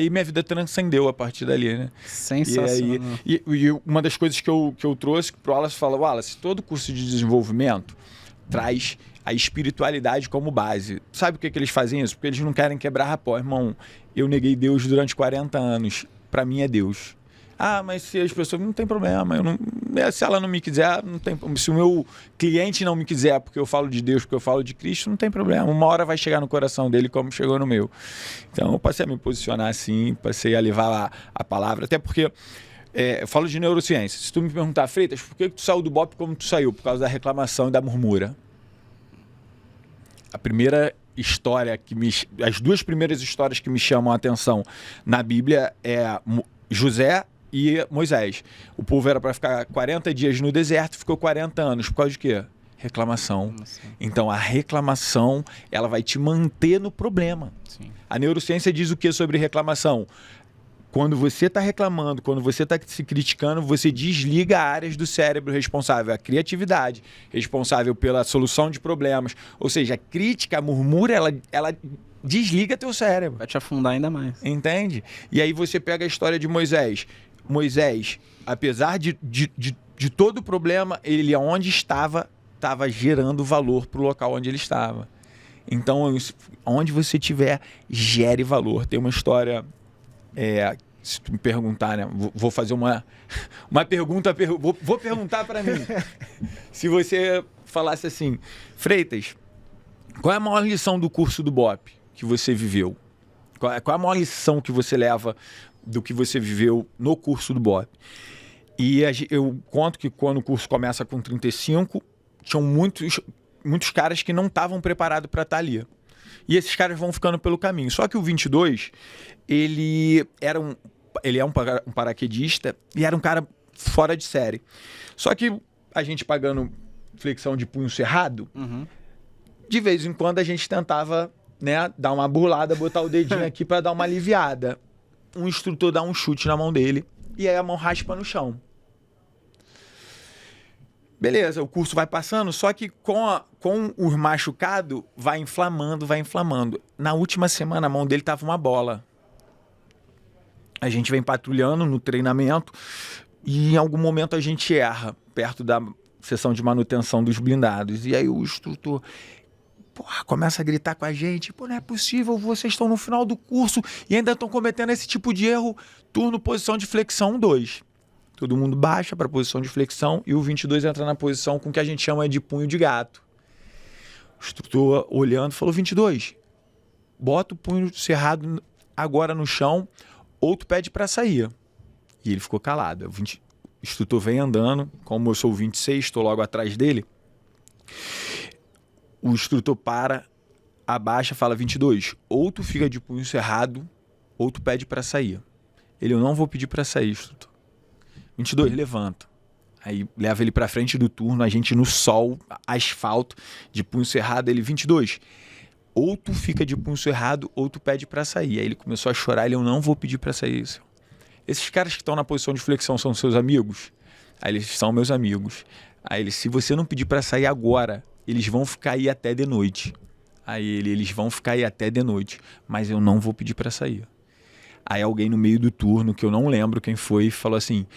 Speaker 1: minha vida transcendeu a partir dali, né?
Speaker 3: Sensacional.
Speaker 1: E uma das coisas que eu trouxe para o Wallace, fala, Wallace, todo curso de desenvolvimento traz a espiritualidade como base. Sabe por que eles fazem isso? Porque eles não querem quebrar rapó. Irmão, eu neguei Deus durante 40 anos. Para mim é Deus. Ah, mas se as pessoas... Não tem problema. Se ela não me quiser, não tem... Se o meu cliente não me quiser porque eu falo de Deus, porque eu falo de Cristo, não tem problema. Uma hora vai chegar no coração dele como chegou no meu. Então eu passei a me posicionar assim, passei a levar a palavra. Até porque... eu falo de neurociência. Se tu me perguntar, Freitas, por que tu saiu do BOP como tu saiu? Por causa da reclamação e da murmura. A primeira história as 2 primeiras histórias que me chamam a atenção na Bíblia é José e Moisés. O povo era para ficar 40 dias no deserto, ficou 40 anos. Por causa de quê? Reclamação. Então, a reclamação, ela vai te manter no problema.
Speaker 3: Sim.
Speaker 1: A neurociência diz o que sobre reclamação? quando você está reclamando, quando você está se criticando, você desliga áreas do cérebro responsável, a criatividade, responsável pela solução de problemas. Ou seja, a crítica, a murmura, ela desliga teu cérebro.
Speaker 3: Vai te afundar ainda mais.
Speaker 1: Entende? E aí você pega a história de Moisés. Moisés, apesar de todo o problema, ele onde estava gerando valor para o local onde ele estava. Então, onde você estiver, gere valor. Tem uma história... se tu me perguntar, né? Vou fazer uma pergunta, vou perguntar para mim. Se você falasse assim, Freitas, qual é a maior lição do curso do BOP que você viveu? Qual é a maior lição que você leva do que você viveu no curso do BOP? E eu conto que quando o curso começa com 35, tinham muitos caras que não estavam preparados para estar ali. E esses caras vão ficando pelo caminho. Só que o 22, ele é um paraquedista e era um cara fora de série. Só que a gente pagando flexão de punho cerrado, de vez em quando a gente tentava, né, dar uma burlada, botar o dedinho aqui para dar uma aliviada. Um instrutor dá um chute na mão dele e aí a mão raspa no chão. Beleza, o curso vai passando, só que com o machucado vai inflamando. Na última semana a mão dele tava uma bola. A gente vem patrulhando no treinamento e em algum momento a gente erra perto da sessão de manutenção dos blindados. E aí o instrutor começa a gritar com a gente, não é possível, vocês estão no final do curso e ainda estão cometendo esse tipo de erro, turno, posição de flexão 2. Todo mundo baixa para a posição de flexão e o 22 entra na posição com o que a gente chama de punho de gato. O instrutor olhando falou, 22, bota o punho cerrado agora no chão ou tu pede para sair. E ele ficou calado. O instrutor vem andando, como eu sou o 26, estou logo atrás dele. O instrutor abaixa e fala, 22, ou tu fica de punho cerrado ou tu pede para sair. Eu não vou pedir para sair, instrutor. 22, levanta. Aí leva ele pra frente do turno, a gente no sol, asfalto, de punho cerrado, ele, 22, ou tu fica de punho cerrado ou tu pede pra sair. Aí ele começou a chorar, eu não vou pedir pra sair. Esses caras que estão na posição de flexão são seus amigos? Aí eles são meus amigos. Aí ele, se você não pedir pra sair agora, eles vão ficar aí até de noite. Aí eles vão ficar aí até de noite, mas eu não vou pedir pra sair. Aí alguém no meio do turno, que eu não lembro quem foi, falou assim,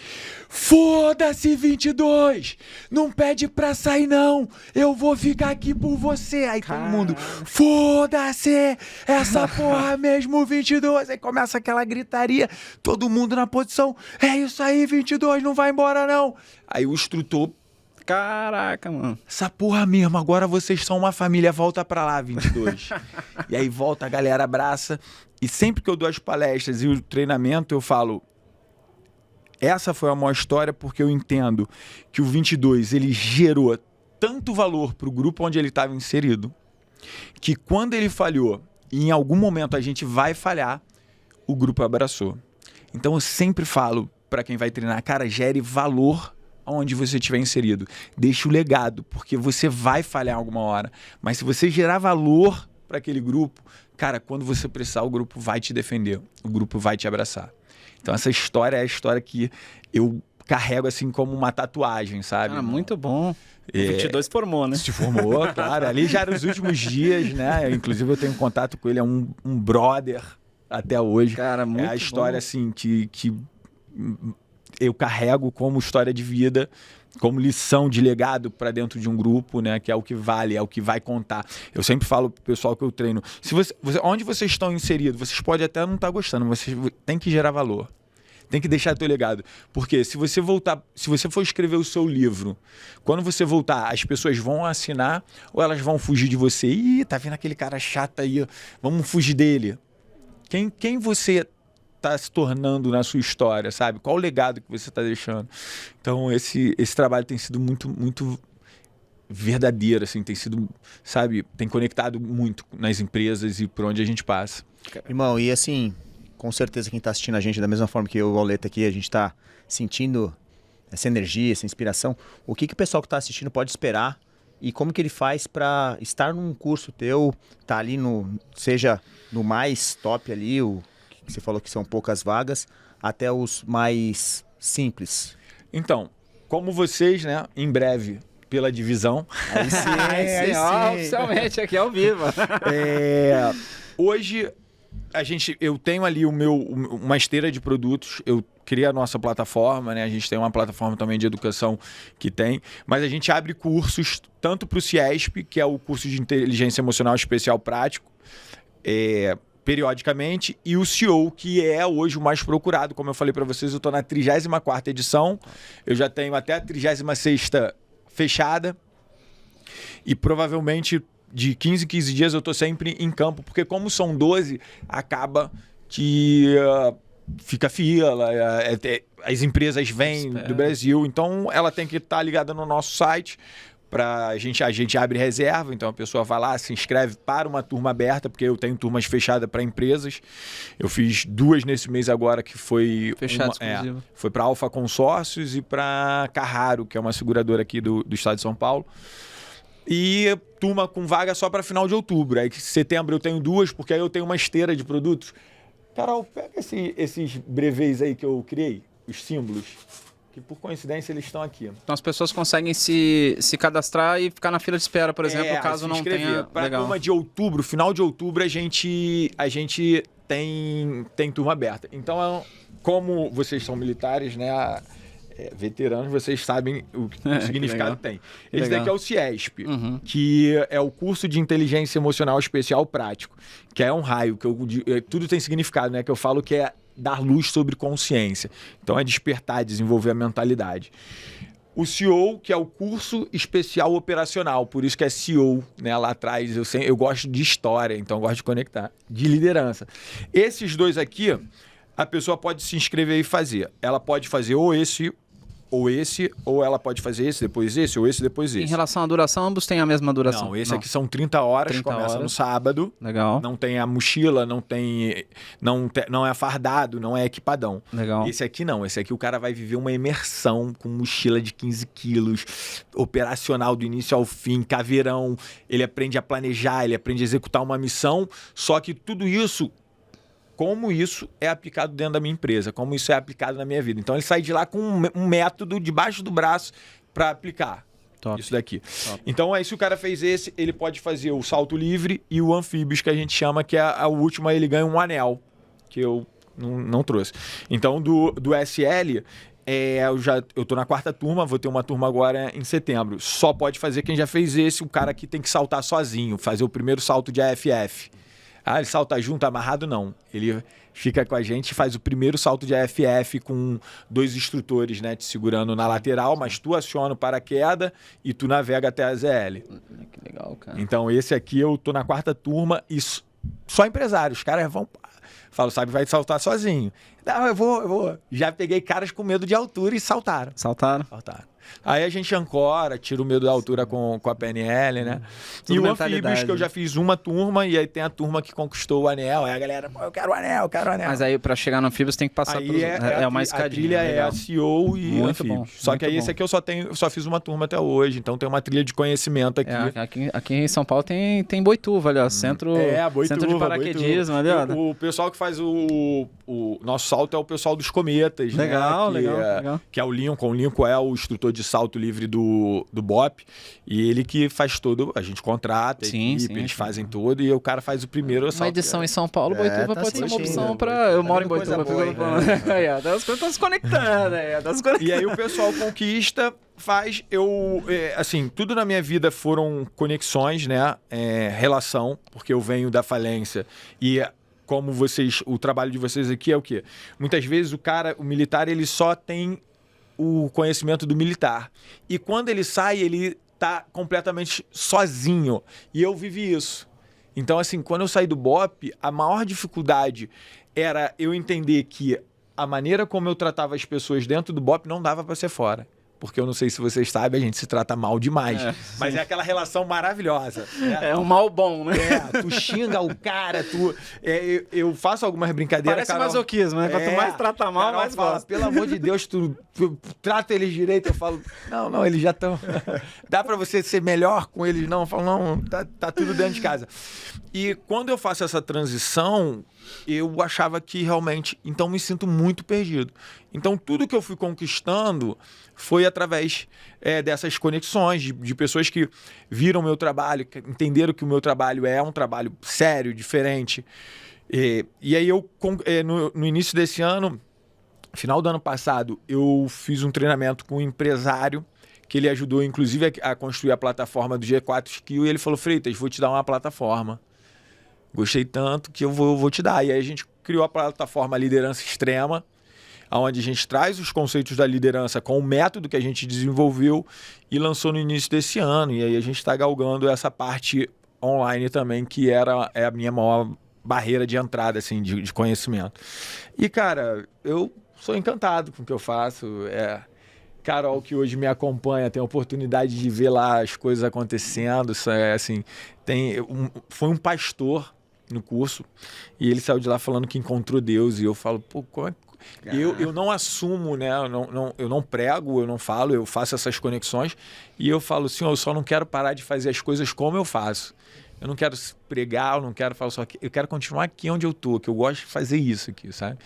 Speaker 1: foda-se 22, não pede pra sair não, eu vou ficar aqui por você. Aí todo mundo, foda-se, essa porra mesmo 22. Aí começa aquela gritaria, todo mundo na posição, é isso aí 22, não vai embora não. Aí o instrutor,
Speaker 3: caraca, mano,
Speaker 1: essa porra mesmo, agora vocês são uma família, volta pra lá 22. E aí volta, a galera abraça. E sempre que eu dou as palestras e o treinamento, eu falo, essa foi a maior história porque eu entendo que o 22, ele gerou tanto valor para o grupo onde ele estava inserido, que quando ele falhou, e em algum momento a gente vai falhar, o grupo abraçou. Então eu sempre falo para quem vai treinar, cara, gere valor onde você estiver inserido. Deixe o legado, porque você vai falhar alguma hora. Mas se você gerar valor para aquele grupo, cara, quando você precisar, o grupo vai te defender, o grupo vai te abraçar. Então essa história é a história que eu carrego assim como uma tatuagem, sabe?
Speaker 3: Ah, muito bom. O 22 formou, né?
Speaker 1: Se formou, claro. Ali já eram os últimos dias, né? Inclusive eu tenho contato com ele, é um brother até hoje.
Speaker 3: Cara, muito
Speaker 1: é a história
Speaker 3: bom.
Speaker 1: assim que eu carrego como história de vida, como lição de legado para dentro de um grupo, né? Que é o que vale, é o que vai contar. Eu sempre falo pro pessoal que eu treino, onde vocês estão inseridos, vocês podem até não estar gostando, mas vocês têm que gerar valor. Tem que deixar teu legado. Porque se você for escrever o seu livro, quando você voltar, as pessoas vão assinar ou elas vão fugir de você? Ih, tá vendo aquele cara chato aí, vamos fugir dele. Quem você tá se tornando na sua história, sabe? Qual o legado que você tá deixando? Então, esse trabalho tem sido muito verdadeiro, assim, tem sido, sabe, tem conectado muito nas empresas e por onde a gente passa.
Speaker 2: Irmão, e assim, com certeza quem tá assistindo a gente, da mesma forma que eu e o Auleta aqui, a gente tá sentindo essa energia, essa inspiração, o que o pessoal que tá assistindo pode esperar e como que ele faz para estar num curso teu, tá ali seja no mais top ali, o que você falou que são poucas vagas, até os mais simples?
Speaker 1: Então, como vocês, né, em breve, pela divisão...
Speaker 2: Aí sim, aí
Speaker 3: Ó,
Speaker 2: sim.
Speaker 3: oficialmente aqui ao vivo.
Speaker 1: Hoje, eu tenho ali uma esteira de produtos, eu criei a nossa plataforma, né? A gente tem uma plataforma também de educação que tem, mas a gente abre cursos tanto para o CIESP, que é o curso de Inteligência Emocional Especial Prático, periodicamente, e o CEO, que é hoje o mais procurado. Como eu falei para vocês, eu estou na 34ª edição, eu já tenho até a 36ª fechada, e provavelmente de 15 em 15 dias eu estou sempre em campo, porque como são 12, acaba que fica fila, as empresas vêm do Brasil, então ela tem que estar ligada no nosso site. A gente abre reserva, então a pessoa vai lá, se inscreve para uma turma aberta, porque eu tenho turmas fechadas para empresas. Eu fiz 2 nesse mês agora, que foi foi para Alfa Consórcios e para Carraro, que é uma seguradora aqui do estado de São Paulo. E turma com vaga só para final de outubro. Aí em setembro eu tenho 2, porque aí eu tenho uma esteira de produtos. Carol, pega esses brevês aí que eu criei, os símbolos, que por coincidência eles estão aqui.
Speaker 3: Então as pessoas conseguem se cadastrar e ficar na fila de espera, por exemplo, caso não tenha...
Speaker 1: Para a turma de outubro, final de outubro, a gente tem turma aberta. Então, como vocês são militares, né, veteranos, vocês sabem o significado que tem. Esse daqui é o CIESP, que é o curso de Inteligência Emocional Especial Prático, que é um raio, tudo tem significado, né, que eu falo que é dar luz sobre consciência. Então é despertar, desenvolver a mentalidade. O CEO, que é o curso especial operacional, por isso que é CEO, né? Lá atrás eu gosto de história, então eu gosto de conectar, de liderança. Esses 2 aqui, a pessoa pode se inscrever e fazer. Ela pode fazer ou esse, ou ela pode fazer esse, depois esse, ou esse, depois esse.
Speaker 3: Em relação à duração, ambos têm a mesma duração?
Speaker 1: Não, esse aqui são 30 horas,
Speaker 3: 30
Speaker 1: começa
Speaker 3: horas.
Speaker 1: no sábado.
Speaker 3: Legal.
Speaker 1: Não tem a mochila, não é fardado, não é equipadão.
Speaker 3: Legal.
Speaker 1: Esse aqui não, esse aqui o cara vai viver uma imersão com mochila de 15 quilos, operacional do início ao fim, caveirão, ele aprende a planejar, ele aprende a executar uma missão, só que tudo isso... Como isso é aplicado dentro da minha empresa, como isso é aplicado na minha vida. Então ele sai de lá com um método debaixo do braço para aplicar.
Speaker 3: Top.
Speaker 1: Isso daqui.
Speaker 3: Top.
Speaker 1: Então aí se o cara fez esse, ele pode fazer o salto livre e o anfíbios, que a gente chama, que é o último, ele ganha um anel, que eu não trouxe. Então do SL... eu tô na 4ª turma, vou ter uma turma agora em setembro. Só pode fazer quem já fez esse, o cara que tem que saltar sozinho, fazer o primeiro salto de AFF. Ele salta junto, amarrado, não. Ele fica com a gente e faz o primeiro salto de AFF com 2 instrutores, né, te segurando na lateral, mas tu aciona o paraquedas e tu navega até a ZL.
Speaker 3: Que legal, cara.
Speaker 1: Então esse aqui eu tô na 4ª turma e só empresários. Os caras vão... Falo, sabe, vai saltar sozinho. Não, eu vou. Já peguei caras com medo de altura e saltaram.
Speaker 3: Saltaram.
Speaker 1: Aí a gente ancora, tira o medo da altura com a PNL, né?
Speaker 3: Tudo
Speaker 1: e o
Speaker 3: mentalidade,
Speaker 1: anfíbios, que eu já fiz uma turma, e aí tem a turma que conquistou o anel. Aí a galera, pô, eu quero o anel, eu quero o anel.
Speaker 3: Mas aí pra chegar no anfíbios tem que passar
Speaker 1: aí
Speaker 3: por uma escadinha.
Speaker 1: A trilha é a CEO e
Speaker 3: Muito
Speaker 1: anfíbios.
Speaker 3: bom,
Speaker 1: Só
Speaker 3: muito
Speaker 1: que aí
Speaker 3: bom.
Speaker 1: esse aqui eu só fiz uma turma até hoje, então tem uma trilha de conhecimento aqui.
Speaker 3: Aqui em São Paulo tem Boituva, ali, ó. Centro de paraquedismo ali, ó.
Speaker 1: O pessoal que faz o nosso salto é o pessoal dos cometas,
Speaker 3: Legal,
Speaker 1: né?
Speaker 3: legal.
Speaker 1: Que é o Lincoln. O Lincoln é o instrutor de salto livre do BOP. E ele que faz todo. A gente contrata, eles fazem tudo. E o cara faz o primeiro
Speaker 3: Uma
Speaker 1: salto.
Speaker 3: edição em São Paulo, Boituva
Speaker 2: tá
Speaker 3: pode ser uma
Speaker 2: sentindo.
Speaker 3: opção pra... Eu moro em
Speaker 2: Coisa
Speaker 3: Boituva.
Speaker 2: boa, né?
Speaker 3: Aí, ó, as coisas estão se conectando.
Speaker 1: E aí o pessoal conquista, faz... assim, tudo na minha vida foram conexões, né? Relação, porque eu venho da falência. E... Como o trabalho de vocês aqui é o quê? Muitas vezes o militar, ele só tem o conhecimento do militar. E quando ele sai, ele tá completamente sozinho. E eu vivi isso. Então, assim, quando eu saí do BOP, a maior dificuldade era eu entender que a maneira como eu tratava as pessoas dentro do BOP não dava para ser fora. Porque eu não sei se vocês sabem, a gente se trata mal demais. Mas é aquela relação maravilhosa. Né?
Speaker 3: É um mal bom, né?
Speaker 1: Tu xinga o cara, eu faço algumas brincadeiras.
Speaker 3: Parece masoquismo, né? Quanto mais trata mal,
Speaker 1: Carol
Speaker 3: mais
Speaker 1: fala,
Speaker 3: gosta.
Speaker 1: pelo amor de Deus, tu trata eles direito. Eu falo, não, eles já estão... Dá pra você ser melhor com eles? Não, eu falo, não, tá tudo dentro de casa. E quando eu faço essa transição, eu achava que realmente... Então, me sinto muito perdido. Então, tudo que eu fui conquistando foi através dessas conexões, de pessoas que viram o meu trabalho, que entenderam que o meu trabalho é um trabalho sério, diferente. E aí, no início desse ano, final do ano passado, eu fiz um treinamento com um empresário que ele ajudou, inclusive, a construir a plataforma do G4 Skill. E ele falou, Freitas, vou te dar uma plataforma. Gostei tanto que eu vou te dar. E aí a gente criou a plataforma Liderança Extrema, onde a gente traz os conceitos da liderança com o método que a gente desenvolveu e lançou no início desse ano. E aí a gente está galgando essa parte online também, que é a minha maior barreira de entrada, assim, de conhecimento. E, cara, eu sou encantado com o que eu faço. Carol, que hoje me acompanha, tem a oportunidade de ver lá as coisas acontecendo. Isso é assim, foi um pastor no curso e ele saiu de lá falando que encontrou Deus. E eu falo, pô, como é que... Eu não assumo, né? Eu não prego, eu não falo, eu faço essas conexões e eu falo, Senhor, eu só não quero parar de fazer as coisas como eu faço. Eu não quero pregar, eu não quero falar só aqui. Eu quero continuar aqui onde eu tô, que eu gosto de fazer isso aqui, sabe?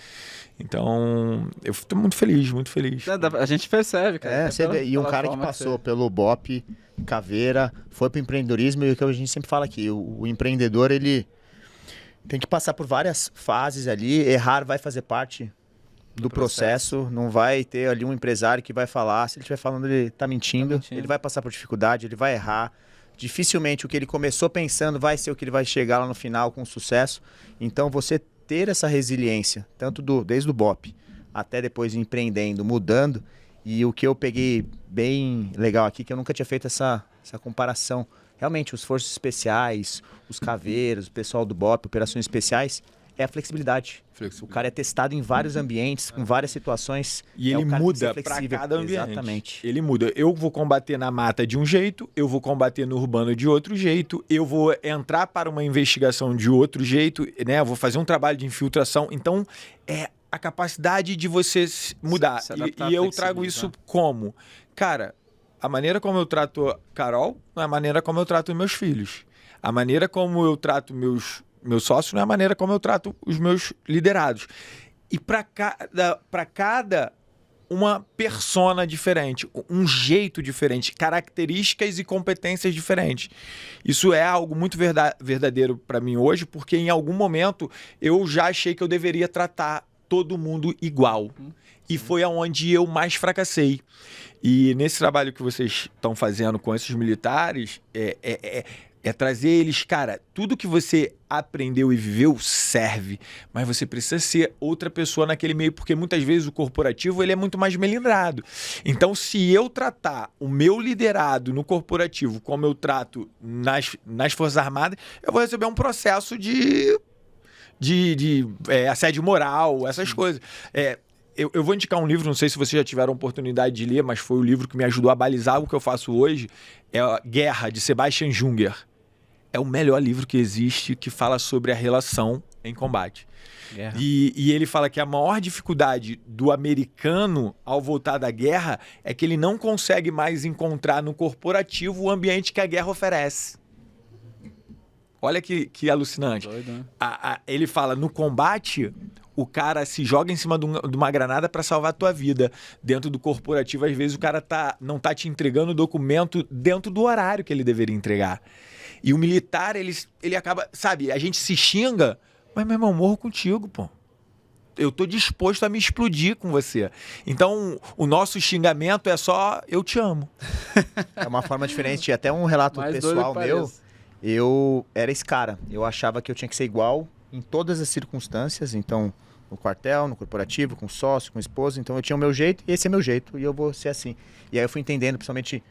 Speaker 1: Então, eu estou muito feliz, muito feliz.
Speaker 3: A gente percebe, cara.
Speaker 2: E um cara que passou pelo BOP, Caveira, foi pro empreendedorismo, e o que a gente sempre fala aqui, o empreendedor, ele tem que passar por várias fases ali, errar vai fazer parte do processo, não vai ter ali um empresário que vai falar, se ele estiver falando ele tá mentindo, ele vai passar por dificuldade, ele vai errar. Dificilmente o que ele começou pensando vai ser o que ele vai chegar lá no final com sucesso. Então você ter essa resiliência, tanto desde o BOP até depois empreendendo, mudando. E o que eu peguei bem legal aqui, que eu nunca tinha feito essa comparação. Realmente, os forças especiais, os caveiros, o pessoal do BOP, operações especiais, é a flexibilidade. O cara é testado em vários ambientes, com várias situações.
Speaker 1: E ele muda para cada ambiente.
Speaker 2: Exatamente.
Speaker 1: Ele muda. Eu vou combater na mata de um jeito, eu vou combater no urbano de outro jeito, eu vou entrar para uma investigação de outro jeito, né? Eu vou fazer um trabalho de infiltração. Então, é a capacidade de você mudar. E eu trago isso como? Cara, a maneira como eu trato a Carol não é a maneira como eu trato meus filhos. A maneira como eu trato meus sócios não é a maneira como eu trato os meus liderados. E para cada uma persona diferente, um jeito diferente, características e competências diferentes. Isso é algo muito verdadeiro para mim hoje, porque em algum momento eu já achei que eu deveria tratar todo mundo igual. E foi aonde eu mais fracassei. E nesse trabalho que vocês estão fazendo com esses militares, é trazer eles, cara, tudo que você aprendeu e viveu serve, mas você precisa ser outra pessoa naquele meio, porque muitas vezes o corporativo ele é muito mais melindrado. Então, se eu tratar o meu liderado no corporativo como eu trato nas Forças Armadas, eu vou receber um processo de assédio moral, essas coisas. Eu vou indicar um livro, não sei se vocês já tiveram a oportunidade de ler, mas foi o livro que me ajudou a balizar o que eu faço hoje. É Guerra, de Sebastian Junger. É o melhor livro que existe que fala sobre a relação em combate. E ele fala que a maior dificuldade do americano ao voltar da guerra é que ele não consegue mais encontrar no corporativo o ambiente que a guerra oferece. Olha que alucinante.
Speaker 3: Doido, né?
Speaker 1: Ele fala, no combate, o cara se joga em cima de uma granada para salvar a tua vida. Dentro do corporativo, às vezes, o cara não tá te entregando o documento dentro do horário que ele deveria entregar. E o militar, ele acaba... Sabe, a gente se xinga, mas, meu irmão, eu morro contigo, pô. Eu tô disposto a me explodir com você. Então, o nosso xingamento é só, eu te amo.
Speaker 2: É uma forma diferente. Até um relato pessoal meu... Eu era esse cara, eu achava que eu tinha que ser igual em todas as circunstâncias, então no quartel, no corporativo, com sócio, com esposa, então eu tinha o meu jeito e esse é meu jeito e eu vou ser assim. E aí eu fui entendendo, principalmente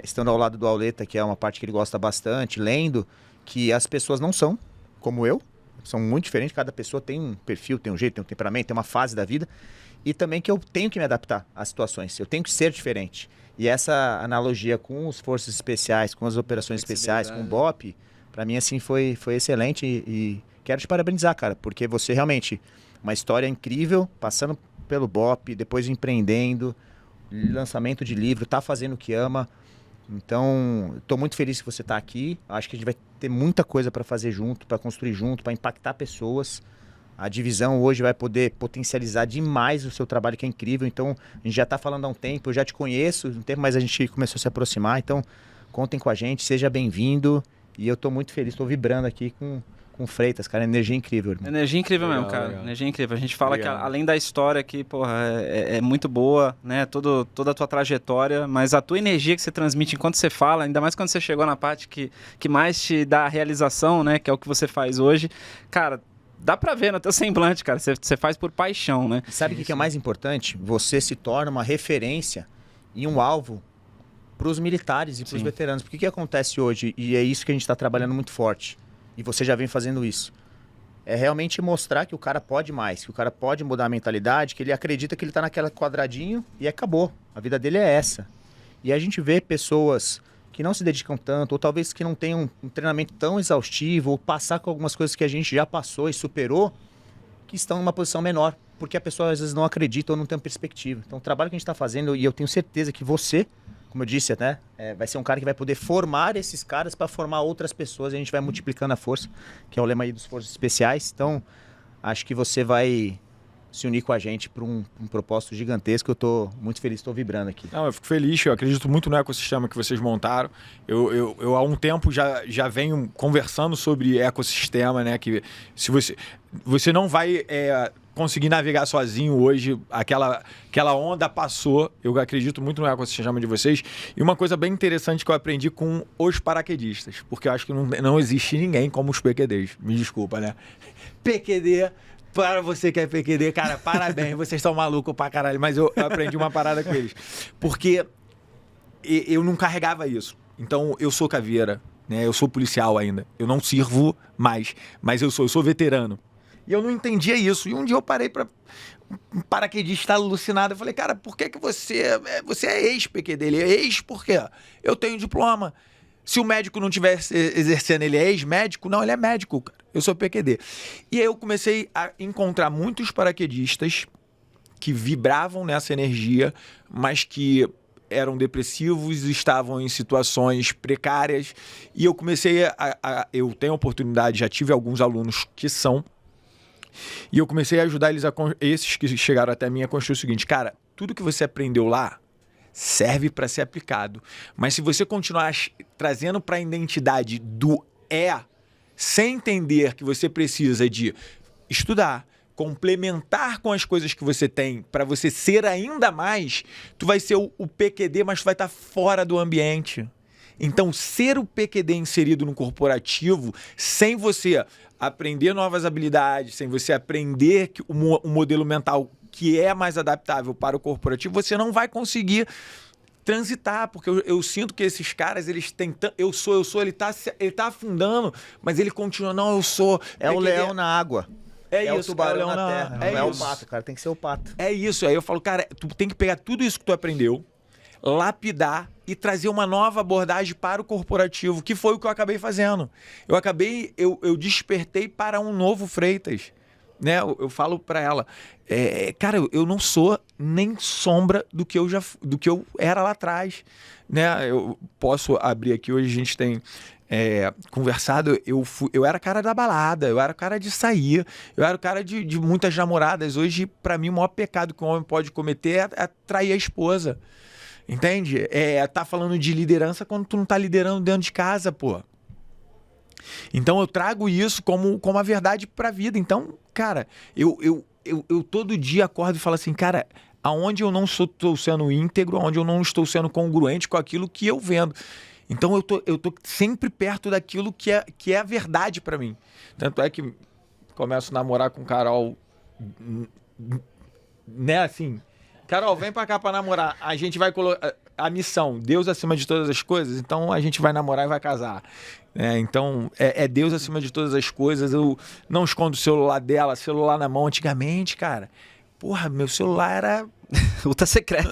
Speaker 2: estando ao lado do Auleta, que é uma parte que ele gosta bastante, lendo, que as pessoas não são como eu, são muito diferentes, cada pessoa tem um perfil, tem um jeito, tem um temperamento, tem uma fase da vida, e também que eu tenho que me adaptar às situações, eu tenho que ser diferente. E essa analogia com os forças especiais, com as operações especiais, com o BOP, para mim assim foi excelente e quero te parabenizar, cara, porque você realmente, uma história incrível, passando pelo BOP, depois empreendendo, lançamento de livro, tá fazendo o que ama. Então, estou muito feliz que você está aqui. Acho que a gente vai ter muita coisa para fazer junto, para construir junto, para impactar pessoas. A divisão hoje vai poder potencializar demais o seu trabalho, que é incrível. Então, a gente já está falando há um tempo, eu já te conheço, um tempo, mas a gente começou a se aproximar. Então, contem com a gente, seja bem-vindo. E eu estou muito feliz, estou vibrando aqui com o Freitas, cara. Energia incrível, irmão.
Speaker 3: Energia incrível
Speaker 1: Legal,
Speaker 3: mesmo, cara.
Speaker 1: legal.
Speaker 3: Energia incrível. A gente fala
Speaker 1: Obrigado.
Speaker 3: que além da história aqui, porra, é muito boa, né? Toda a tua trajetória, mas a tua energia que você transmite enquanto você fala, ainda mais quando você chegou na parte que mais te dá a realização, né? Que é o que você faz hoje. Cara, dá pra ver no teu semblante, cara. Você faz por paixão, né?
Speaker 2: E sabe o que é mais importante? Você se torna uma referência e um alvo para os militares e para os
Speaker 3: Sim.
Speaker 2: veteranos. Porque o que acontece hoje, e é isso que a gente está trabalhando muito forte, e você já vem fazendo isso, é realmente mostrar que o cara pode mais, que o cara pode mudar a mentalidade, que ele acredita que ele está naquele quadradinho e acabou. A vida dele é essa. E a gente vê pessoas que não se dedicam tanto, ou talvez que não tenham um treinamento tão exaustivo, ou passar com algumas coisas que a gente já passou e superou, que estão numa posição menor, porque a pessoa às vezes não acredita ou não tem perspectiva. Então o trabalho que a gente está fazendo, e eu tenho certeza que você, como eu disse até, vai ser um cara que vai poder formar esses caras para formar outras pessoas, e a gente vai multiplicando a força, que é o lema aí dos Forças Especiais. Então, acho que você vai se unir com a gente para um propósito gigantesco. Eu estou muito feliz, estou vibrando aqui.
Speaker 1: Não, eu fico feliz, eu acredito muito no ecossistema que vocês montaram. Eu há um tempo já venho conversando sobre ecossistema, né? Que se você não vai conseguir navegar sozinho hoje, aquela onda passou. Eu acredito muito no ecossistema de vocês. E uma coisa bem interessante que eu aprendi com os paraquedistas, porque eu acho que não existe ninguém como os PQDs. Me desculpa, né? PQD... Para você que é PQD, cara, parabéns, vocês estão malucos pra caralho, mas eu aprendi uma parada com eles. Porque eu não carregava isso. Então, eu sou caveira, né? Eu sou policial ainda. Eu não sirvo mais, mas eu sou veterano. E eu não entendia isso. E um dia eu parei pra... Um paraquedista alucinado. Eu falei, cara, por que você é ex-PQD? Ele é ex por quê? Eu tenho diploma. Se o médico não estivesse exercendo, ele é ex-médico? Não, ele é médico, cara. Eu sou PQD. E aí eu comecei a encontrar muitos paraquedistas que vibravam nessa energia, mas que eram depressivos, estavam em situações precárias. E eu comecei eu tenho oportunidade, já tive alguns alunos que são, e eu comecei a ajudar eles, esses que chegaram até mim, a construir o seguinte, cara, tudo que você aprendeu lá serve para ser aplicado. Mas se você continuar trazendo para a identidade do sem entender que você precisa de estudar, complementar com as coisas que você tem para você ser ainda mais, tu vai ser o PQD, mas tu vai estar fora do ambiente. Então, ser o PQD inserido no corporativo, sem você aprender novas habilidades, sem você aprender o modelo mental que é mais adaptável para o corporativo, você não vai conseguir transitar, porque eu sinto que esses caras, eles têm... Eu sou, ele tá afundando, mas ele continua, não, eu sou...
Speaker 2: É o leão na água.
Speaker 1: É
Speaker 2: o
Speaker 1: isso,
Speaker 2: tubarão
Speaker 1: é o leão
Speaker 2: na terra.
Speaker 1: É
Speaker 2: não é
Speaker 1: isso.
Speaker 2: o pato, cara. Tem que ser o pato.
Speaker 1: É isso. Aí eu falo, cara, tu tem que pegar tudo isso que tu aprendeu, lapidar e trazer uma nova abordagem para o corporativo, que foi o que eu acabei fazendo. Eu despertei para um novo Freitas. Né? Eu falo para ela, cara, eu não sou nem sombra do que eu era lá atrás, né? Eu posso abrir aqui, hoje a gente tem conversado, eu era cara da balada, eu era cara de sair, eu era o cara de muitas namoradas. Hoje, para mim, o maior pecado que um homem pode cometer é trair a esposa, entende? Tá falando de liderança quando tu não tá liderando dentro de casa, pô. Então eu trago isso como a verdade pra vida. Então, cara, eu todo dia acordo e falo assim, cara, aonde eu não estou sendo íntegro, aonde eu não estou sendo congruente com aquilo que eu vendo. Então eu tô sempre perto daquilo que é a verdade pra mim. Tanto é que começo a namorar com Carol, né, assim... Carol, vem pra cá pra namorar. A gente vai colocar a missão, Deus acima de todas as coisas, então a gente vai namorar e vai casar. Então, é Deus acima de todas as coisas. Eu não escondo o celular dela, celular na mão. Antigamente, cara, porra, meu celular era...
Speaker 3: Ultra secreto.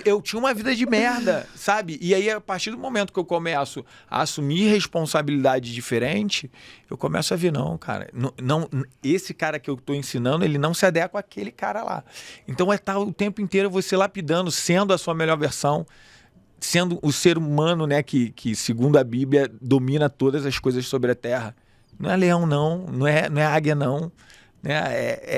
Speaker 1: Eu tinha uma vida de merda, sabe? E aí, a partir do momento que eu começo a assumir responsabilidade diferente, eu começo a ver, não, cara, não, esse cara que eu tô ensinando, ele não se adequa àquele cara lá. Então, tá o tempo inteiro você lapidando, sendo a sua melhor versão, sendo o ser humano, né, que segundo a Bíblia, domina todas as coisas sobre a terra. Não é leão, não é águia, não. Né?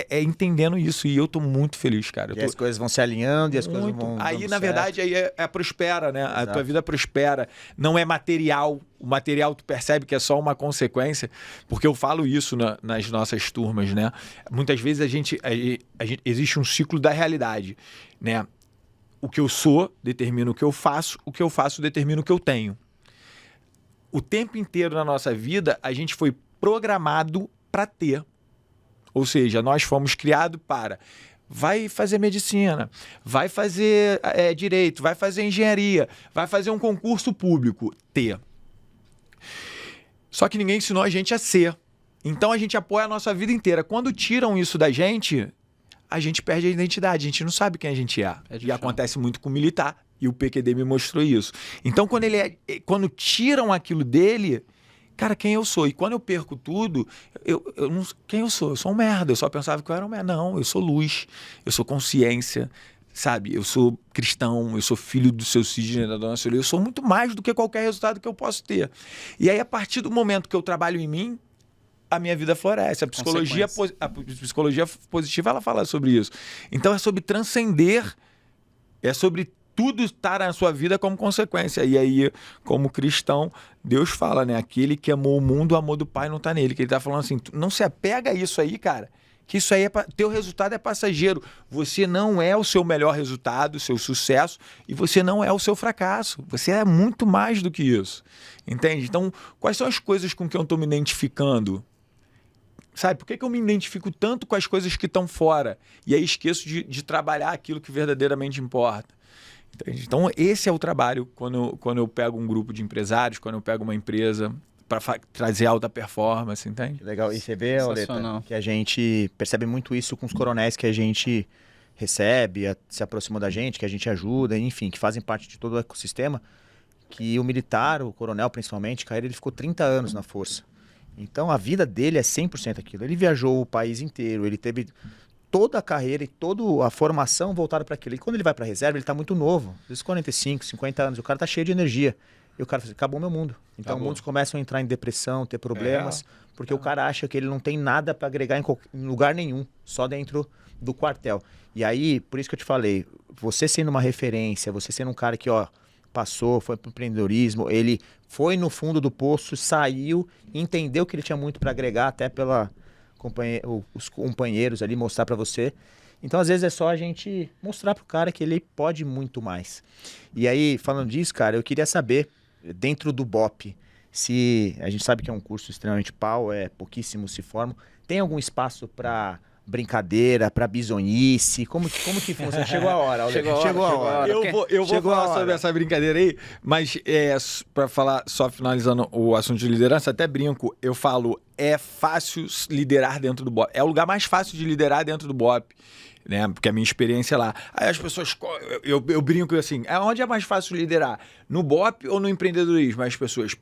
Speaker 1: É entendendo isso. E eu tô muito feliz, cara.
Speaker 2: E as coisas vão se alinhando e as coisas vão
Speaker 1: Aí,
Speaker 2: dando
Speaker 1: na
Speaker 2: certo.
Speaker 1: verdade, aí prospera, né?
Speaker 2: Exato.
Speaker 1: A tua vida prospera. Não é material. O material tu percebe que é só uma consequência. Porque eu falo isso nas nossas turmas, né? Muitas vezes existe um ciclo da realidade, né? O que eu sou determina o que eu faço determina o que eu tenho. O tempo inteiro na nossa vida, a gente foi programado para ter. Ou seja, nós fomos criados para... Vai fazer medicina, vai fazer direito, vai fazer engenharia, vai fazer um concurso público, ter. Só que ninguém ensinou a gente a ser. Então a gente apoia a nossa vida inteira. Quando tiram isso da gente, a gente perde a identidade, a gente não sabe quem a gente é. E acontece muito com o militar, e o PQD me mostrou isso. Então quando tiram aquilo dele... Cara, quem eu sou? E quando eu perco tudo, eu não, quem eu sou? Eu sou um merda. Eu só pensava que eu era um merda. Não, eu sou luz, eu sou consciência, sabe? Eu sou cristão, eu sou filho do seu Sidney, da Dona Celia. Eu sou muito mais do que qualquer resultado que eu posso ter. E aí, a partir do momento que eu trabalho em mim, a minha vida floresce. A psicologia positiva, ela fala sobre isso. Então, é sobre transcender, é sobre tudo estar na sua vida como consequência. E aí, como cristão, Deus fala, né? Aquele que amou o mundo, o amor do Pai não está nele. Que ele está falando assim, não se apega a isso aí, cara. Que isso aí, teu resultado é passageiro. Você não é o seu melhor resultado, o seu sucesso, e você não é o seu fracasso. Você é muito mais do que isso. Entende? Então, quais são as coisas com que eu estou me identificando? Sabe, por que eu me identifico tanto com as coisas que estão fora? E aí esqueço de trabalhar aquilo que verdadeiramente importa. Então, esse é o trabalho quando eu pego um grupo de empresários, quando eu pego uma empresa para trazer alta performance, entende?
Speaker 2: Legal. E você vê, Oleta, que a gente percebe muito isso com os coronéis que a gente recebe, se aproximam da gente, que a gente ajuda, enfim, que fazem parte de todo o ecossistema, que o militar, o coronel principalmente, Caíra, ele ficou 30 anos na força. Então, a vida dele é 100% aquilo. Ele viajou o país inteiro, ele teve... toda a carreira e toda a formação voltada para aquilo. E quando ele vai para a reserva, ele está muito novo. Às vezes 45, 50 anos. O cara está cheio de energia. E o cara fala assim, acabou meu mundo. Então muitos começam a entrar em depressão, ter problemas, porque o cara acha que ele não tem nada para agregar em lugar nenhum, só dentro do quartel. E aí, por isso que eu te falei, você sendo uma referência, você sendo um cara que passou, foi para o empreendedorismo, ele foi no fundo do poço, saiu, entendeu que ele tinha muito para agregar, até pela... os companheiros ali, mostrar para você. Então, às vezes, é só a gente mostrar pro cara que ele pode muito mais. E aí, falando disso, cara, eu queria saber, dentro do BOP, se a gente sabe que é um curso extremamente pouquíssimos se formam, tem algum espaço para brincadeira, para bisonhice? Como que funciona? Chegou a hora. Chegou a hora.
Speaker 1: Eu vou falar sobre essa brincadeira aí, mas para falar, só finalizando o assunto de liderança, até brinco, eu falo, é fácil liderar dentro do BOP. É o lugar mais fácil de liderar dentro do BOP, né? Porque a minha experiência é lá. Aí as pessoas, eu brinco assim, onde é mais fácil liderar? No BOP ou no empreendedorismo? Aí as pessoas,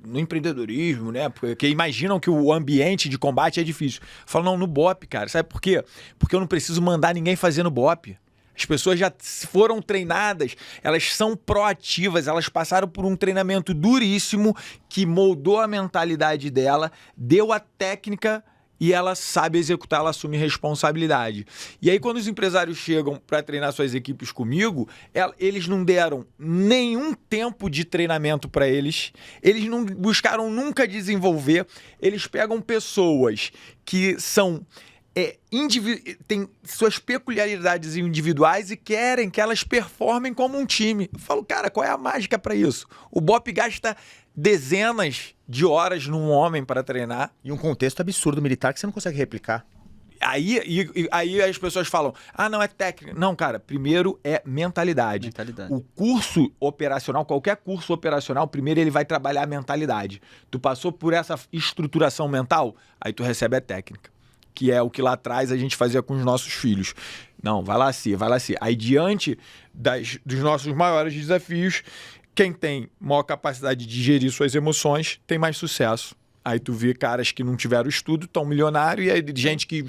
Speaker 1: no empreendedorismo, né? Porque imaginam que o ambiente de combate é difícil. Eu falo, não, no BOP, cara. Sabe por quê? Porque eu não preciso mandar ninguém fazer no BOP. As pessoas já foram treinadas, elas são proativas, elas passaram por um treinamento duríssimo que moldou a mentalidade dela, deu a técnica e ela sabe executar, ela assume responsabilidade. E aí, quando os empresários chegam para treinar suas equipes comigo, eles não deram nenhum tempo de treinamento para eles não buscaram nunca desenvolver, eles pegam pessoas que são... tem suas peculiaridades individuais e querem que elas performem como um time. Eu falo, cara, qual é a mágica para isso? O BOP gasta dezenas de horas num homem para treinar.
Speaker 2: E um contexto absurdo militar que você não consegue replicar.
Speaker 1: Aí as pessoas falam, não é técnica. Não, cara, primeiro é mentalidade. O curso operacional, qualquer curso operacional, primeiro ele vai trabalhar a mentalidade. Tu passou por essa estruturação mental, aí tu recebe a técnica. Que é o que lá atrás a gente fazia com os nossos filhos. Não, vai lá sim. Aí, diante dos nossos maiores desafios, quem tem maior capacidade de gerir suas emoções tem mais sucesso. Aí tu vê caras que não tiveram estudo, tão milionário, e aí gente que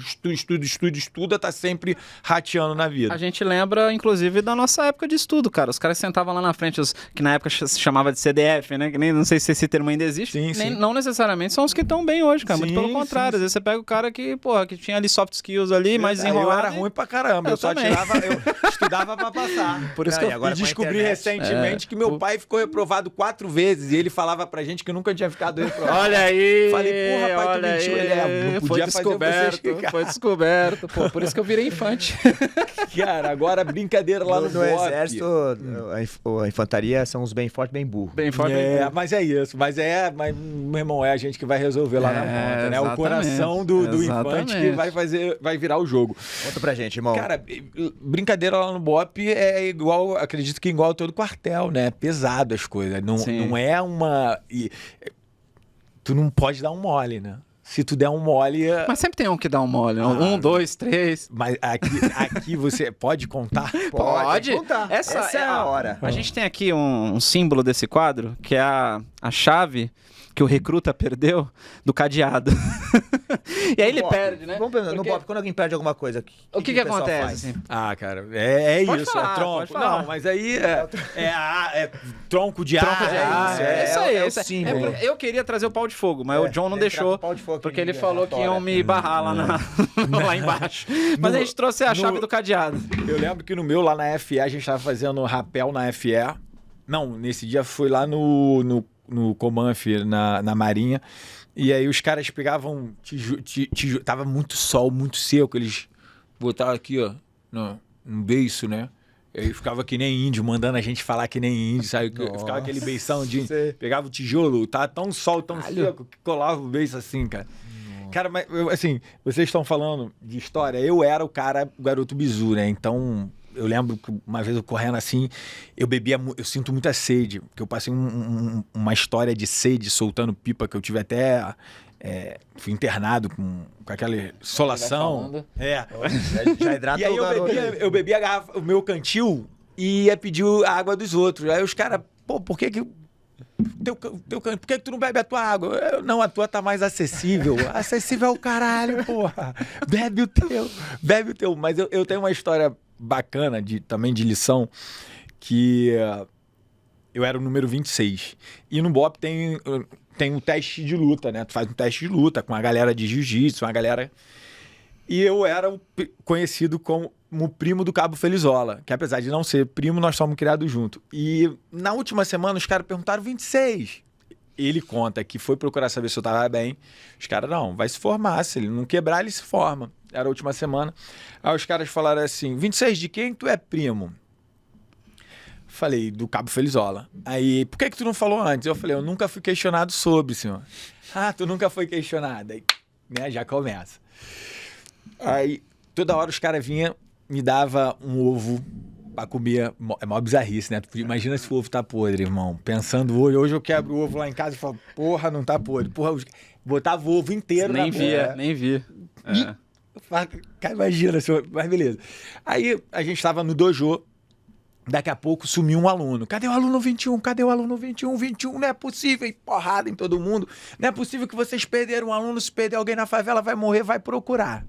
Speaker 1: estuda, tá sempre rateando na vida.
Speaker 3: A gente lembra, inclusive, da nossa época de estudo, cara. Os caras sentavam lá na frente, que na época se chamava de CDF, né? Que nem, não sei se esse termo ainda existe.
Speaker 1: Sim.
Speaker 3: Não necessariamente são os que estão bem hoje, cara. Muito pelo contrário. Às vezes você pega o cara que, porra, que tinha ali soft skills ali, mais desenrolado.
Speaker 1: Eu era ruim pra caramba. Eu só eu estudava pra passar.
Speaker 3: Por isso que
Speaker 1: eu descobri recentemente que meu pai ficou reprovado 4 vezes e ele falava pra gente que nunca tinha ficado reprovado.
Speaker 3: Olha aí!
Speaker 1: Falei, porra, pai, tu mentiu. Ele não podia
Speaker 3: foi descoberto. Pô, por isso que eu virei infante.
Speaker 1: Cara, agora brincadeira lá no
Speaker 2: exército, a infantaria são os bem fortes, bem burros.
Speaker 3: Bem forte,
Speaker 1: mas é isso. Mas, meu irmão, é a gente que vai resolver lá na ponta, né? O coração do infante que vai virar o jogo.
Speaker 2: Conta pra gente, irmão.
Speaker 1: Cara, brincadeira lá no BOP é igual, acredito que igual todo quartel, né? Pesado as coisas. Não é uma... Tu não pode dar um mole, né? Se tu der um mole...
Speaker 3: Mas sempre tem um que dá um mole. 1, 2, 3.
Speaker 1: Mas aqui você pode contar?
Speaker 3: Pode
Speaker 2: contar. Essa é a hora.
Speaker 3: A gente tem aqui um símbolo desse quadro, que é a chave que o recruta perdeu do cadeado. E aí ele perde, né?
Speaker 2: Vamos pensar, no BOP, quando alguém perde alguma coisa,
Speaker 3: o que acontece?
Speaker 1: Assim? Cara, é
Speaker 3: pode
Speaker 1: isso,
Speaker 3: falar,
Speaker 1: é tronco. Não, mas aí é tronco de ar.
Speaker 3: É isso aí.
Speaker 2: É o símbolo.
Speaker 3: Eu queria trazer o pau de fogo, mas o John não deixou, porque ele falou que iam me barrar lá embaixo. Mas a gente trouxe a chave do cadeado.
Speaker 1: Eu lembro que no meu, lá na FE, a gente tava fazendo rapel na FE. Não, nesse dia foi lá no Comanf, na Marinha. E aí os caras pegavam tava muito sol, muito seco. Eles botavam aqui, ó, no beiço, né? E aí ficava que nem índio, mandando a gente falar que nem índio, sabe? Ficava aquele beição de... Pegava o tijolo, tava tão sol, tão seco, que colava o beiço assim, cara. Nossa. Cara, mas assim, vocês estão falando de história. Eu era o garoto bizu, né? Então... Eu lembro que uma vez eu correndo assim, eu sinto muita sede, porque eu passei uma história de sede soltando pipa que eu tive até... fui internado com aquela insolação.
Speaker 2: Já hidrata.
Speaker 1: E aí eu bebi a garrafa, o meu cantil e ia pedir a água dos outros. Aí os caras, pô, por que por que tu não bebe a tua água? Não, a tua tá mais acessível. Acessível é o caralho, porra. Bebe o teu. Mas eu tenho uma história bacana também de lição, que eu era o número 26. E no BOP tem um teste de luta, né? Tu faz um teste de luta com a galera de jiu-jitsu, uma galera... E eu era conhecido como o primo do Cabo Felizola, que apesar de não ser primo, nós somos criados juntos. E na última semana os caras perguntaram 26. Ele conta que foi procurar saber se eu tava bem. Os caras, não, vai se formar. Se ele não quebrar, ele se forma. Era a última semana. Aí os caras falaram assim, 26 de quem tu é primo? Falei, do Cabo Felizola. Aí, por que tu não falou antes? Eu falei, eu nunca fui questionado sobre, senhor. Ah, tu nunca foi questionado. Aí, né, já começa. Aí, toda hora os caras vinham, me dava um ovo pra comer. É mó bizarrice, né? Imagina se o ovo tá podre, irmão. Pensando hoje eu quebro o ovo lá em casa e falo, porra, não tá podre. Porra, botava o ovo inteiro na boca.
Speaker 3: Nem vi.
Speaker 1: Cara, imagina, senhor. Mas beleza. Aí a gente tava no dojo, daqui a pouco sumiu um aluno. Cadê o aluno 21? Cadê o aluno 21? 21, não é possível. E porrada em todo mundo. Não é possível que vocês perderam um aluno. Se perder alguém na favela, vai morrer, vai procurar.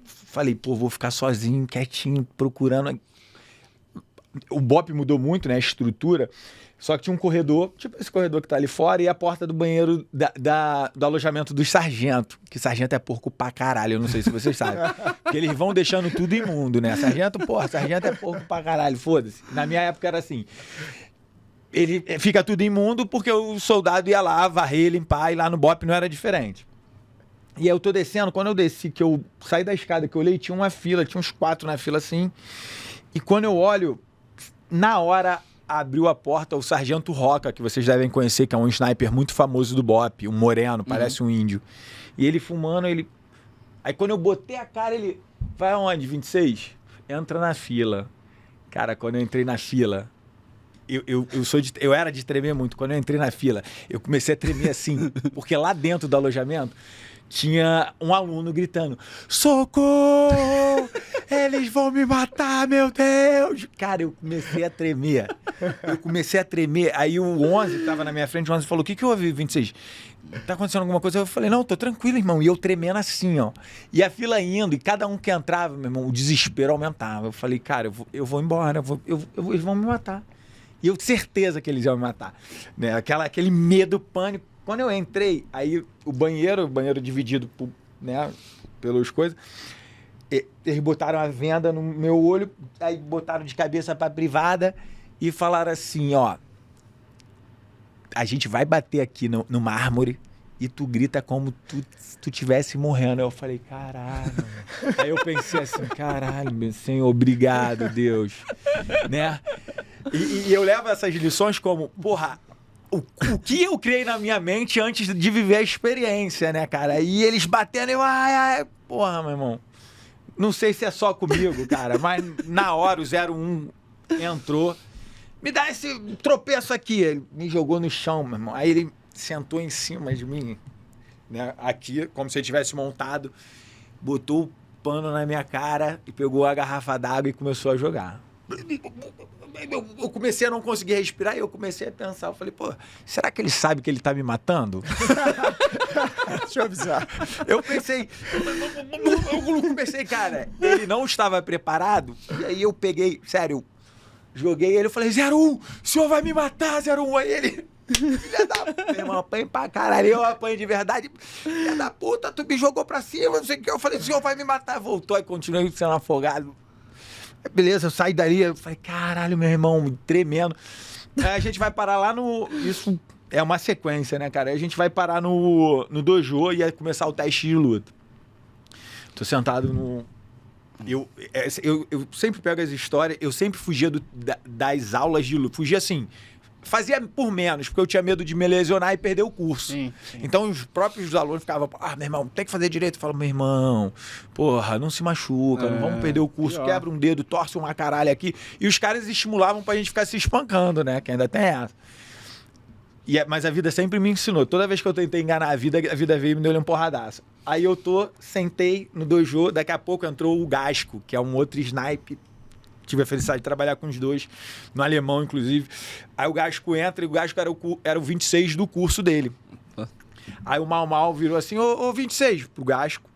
Speaker 1: Falei, pô, vou ficar sozinho, quietinho, procurando. O BOP mudou muito, né? A estrutura. Só que tinha um corredor, tipo esse corredor que tá ali fora, e a porta do banheiro do alojamento dos sargentos. Que sargento é porco pra caralho, eu não sei se vocês sabem. Porque eles vão deixando tudo imundo, né? Sargento é porco pra caralho, foda-se. Na minha época era assim. Ele fica tudo imundo porque o soldado ia lá varrer, limpar, e lá no BOP não era diferente. E aí eu tô descendo, quando eu desci, que eu saí da escada, que eu olhei, tinha uma fila, tinha uns 4 na fila assim. E quando eu olho, na hora abriu a porta o Sargento Roca, que vocês devem conhecer, que é um sniper muito famoso do BOP, um moreno, parece um índio. E ele fumando, Aí quando eu botei a cara, ele... Vai aonde, 26? Entra na fila. Cara, quando eu entrei na fila... Eu era de tremer muito. Quando eu entrei na fila, eu comecei a tremer assim, porque lá dentro do alojamento tinha um aluno gritando, socorro! Eles vão me matar, meu Deus! Cara, eu comecei a tremer. Aí o 11 que tava na minha frente, o 11 falou, o que houve, 26? Tá acontecendo alguma coisa? Eu falei, não, tô tranquilo, irmão. E eu tremendo assim, ó. E a fila indo, e cada um que entrava, meu irmão, o desespero aumentava. Eu falei, cara, eu vou embora, eles vão me matar. E eu tinha certeza que eles iam me matar. Né? Aquele medo, pânico. Quando eu entrei, aí o banheiro dividido por, né, pelas coisas, eles botaram a venda no meu olho, aí botaram de cabeça pra privada e falaram assim, ó, a gente vai bater aqui no mármore e tu grita como tu tivesse morrendo. Eu falei, caralho. Aí eu pensei assim, caralho, meu Senhor, obrigado, Deus. Né? E eu levo essas lições como, porra, o que eu criei na minha mente antes de viver a experiência, né, cara? E eles batendo, eu, ai, porra, meu irmão. Não sei se é só comigo, cara, mas na hora o 01 entrou. Me dá esse tropeço aqui. Ele me jogou no chão, meu irmão. Aí ele sentou em cima de mim, né, aqui, como se ele tivesse montado, botou o pano na minha cara e pegou a garrafa d'água e começou a jogar. Eu comecei a não conseguir respirar e eu comecei a pensar. Eu falei, pô, será que ele sabe que ele tá me matando?
Speaker 2: Deixa eu avisar.
Speaker 1: Eu comecei, cara, ele não estava preparado. E aí eu peguei, sério, joguei ele, eu falei, 01, o senhor vai me matar, 01. Aí ele, filha da puta, meu irmão, apanha pra caralho, eu apanho de verdade. Filha da puta, tu me jogou pra cima, não sei o que. Eu falei, o senhor vai me matar. Voltou e continuei sendo afogado. Beleza, eu saí dali, eu falei, caralho, meu irmão, tremendo. Aí a gente vai parar lá no... Isso é uma sequência, né, cara? Aí a gente vai parar no dojo e ia começar o teste de luta. Tô sentado no... Eu sempre pego as histórias, eu sempre fugia das aulas de luta. Fugia assim, fazia por menos, porque eu tinha medo de me lesionar e perder o curso.
Speaker 3: Sim.
Speaker 1: Então os próprios alunos ficavam, meu irmão, tem que fazer direito. Eu falo, meu irmão, porra, não se machuca, não vamos perder o curso,
Speaker 3: pior.
Speaker 1: quebra um dedo, torce uma caralho aqui. E os caras estimulavam pra gente ficar se espancando, né? Que ainda tem essa. Mas a vida sempre me ensinou. Toda vez que eu tentei enganar a vida veio e me deu uma porradaça. Aí eu sentei no dojo, daqui a pouco entrou o Gasco, que é um outro snipe. Tive a felicidade de trabalhar com os dois, no alemão, inclusive. Aí o Gasco entra e o Gasco era o 26 do curso dele. Aí o Mal virou assim, ô 26, pro Gasco.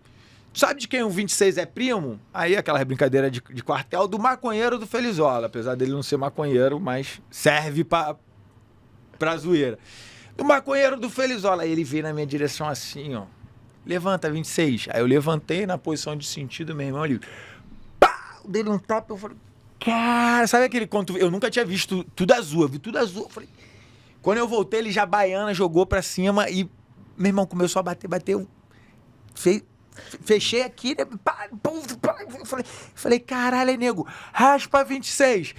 Speaker 1: Sabe de quem o 26 é primo? Aí aquela brincadeira de quartel do maconheiro do Felizola. Apesar dele não ser maconheiro, mas serve pra zoeira. Do maconheiro do Felizola. Aí ele veio na minha direção assim, ó. Levanta, 26. Aí eu levantei na posição de sentido, meu irmão, ele... Pá! Dele um tapa, eu falei... Cara, sabe aquele conto? Eu nunca tinha visto tudo azul, eu vi tudo azul. Eu falei... Quando eu voltei, ele já baiana, jogou pra cima e... Meu irmão começou a bateu. Fechei aqui, né? Eu falei, caralho, é nego, raspa 26.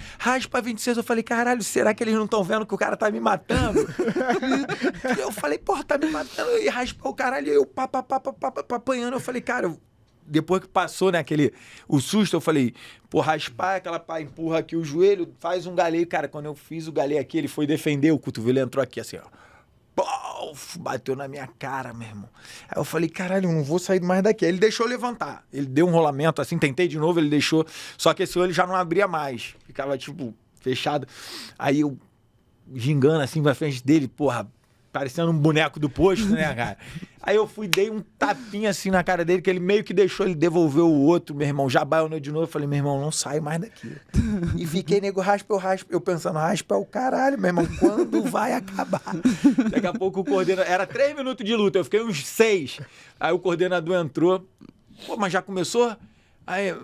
Speaker 1: Eu falei, caralho, será que eles não estão vendo que o cara tá me matando? Eu falei, porra, tá me matando. E raspou o caralho, e eu apanhando. Eu falei, cara, depois que passou, né, o susto, eu falei, pô, raspar, aquela pá, empurra aqui o joelho, faz um galeio. Cara, quando eu fiz o galeio aqui, ele foi defender, o cotovelo entrou aqui assim, ó. Bateu na minha cara, meu irmão. Aí eu falei, caralho, eu não vou sair mais daqui. Aí ele deixou eu levantar. Ele deu um rolamento assim, tentei de novo, ele deixou. Só que esse olho já não abria mais. Ficava, tipo, fechado. Aí eu, gingando assim pra frente dele, porra, parecendo um boneco do posto, né, cara? Aí eu dei um tapinha assim na cara dele, que ele meio que deixou ele devolver o outro, meu irmão. Já baianou de novo. Eu falei, meu irmão, não sai mais daqui. E fiquei, nego, raspa. Eu pensando, raspa é o caralho, meu irmão. Quando vai acabar? Daqui a pouco o coordenador... Era 3 minutos de luta, eu fiquei uns 6. Aí o coordenador entrou. Pô, mas já começou? Aí...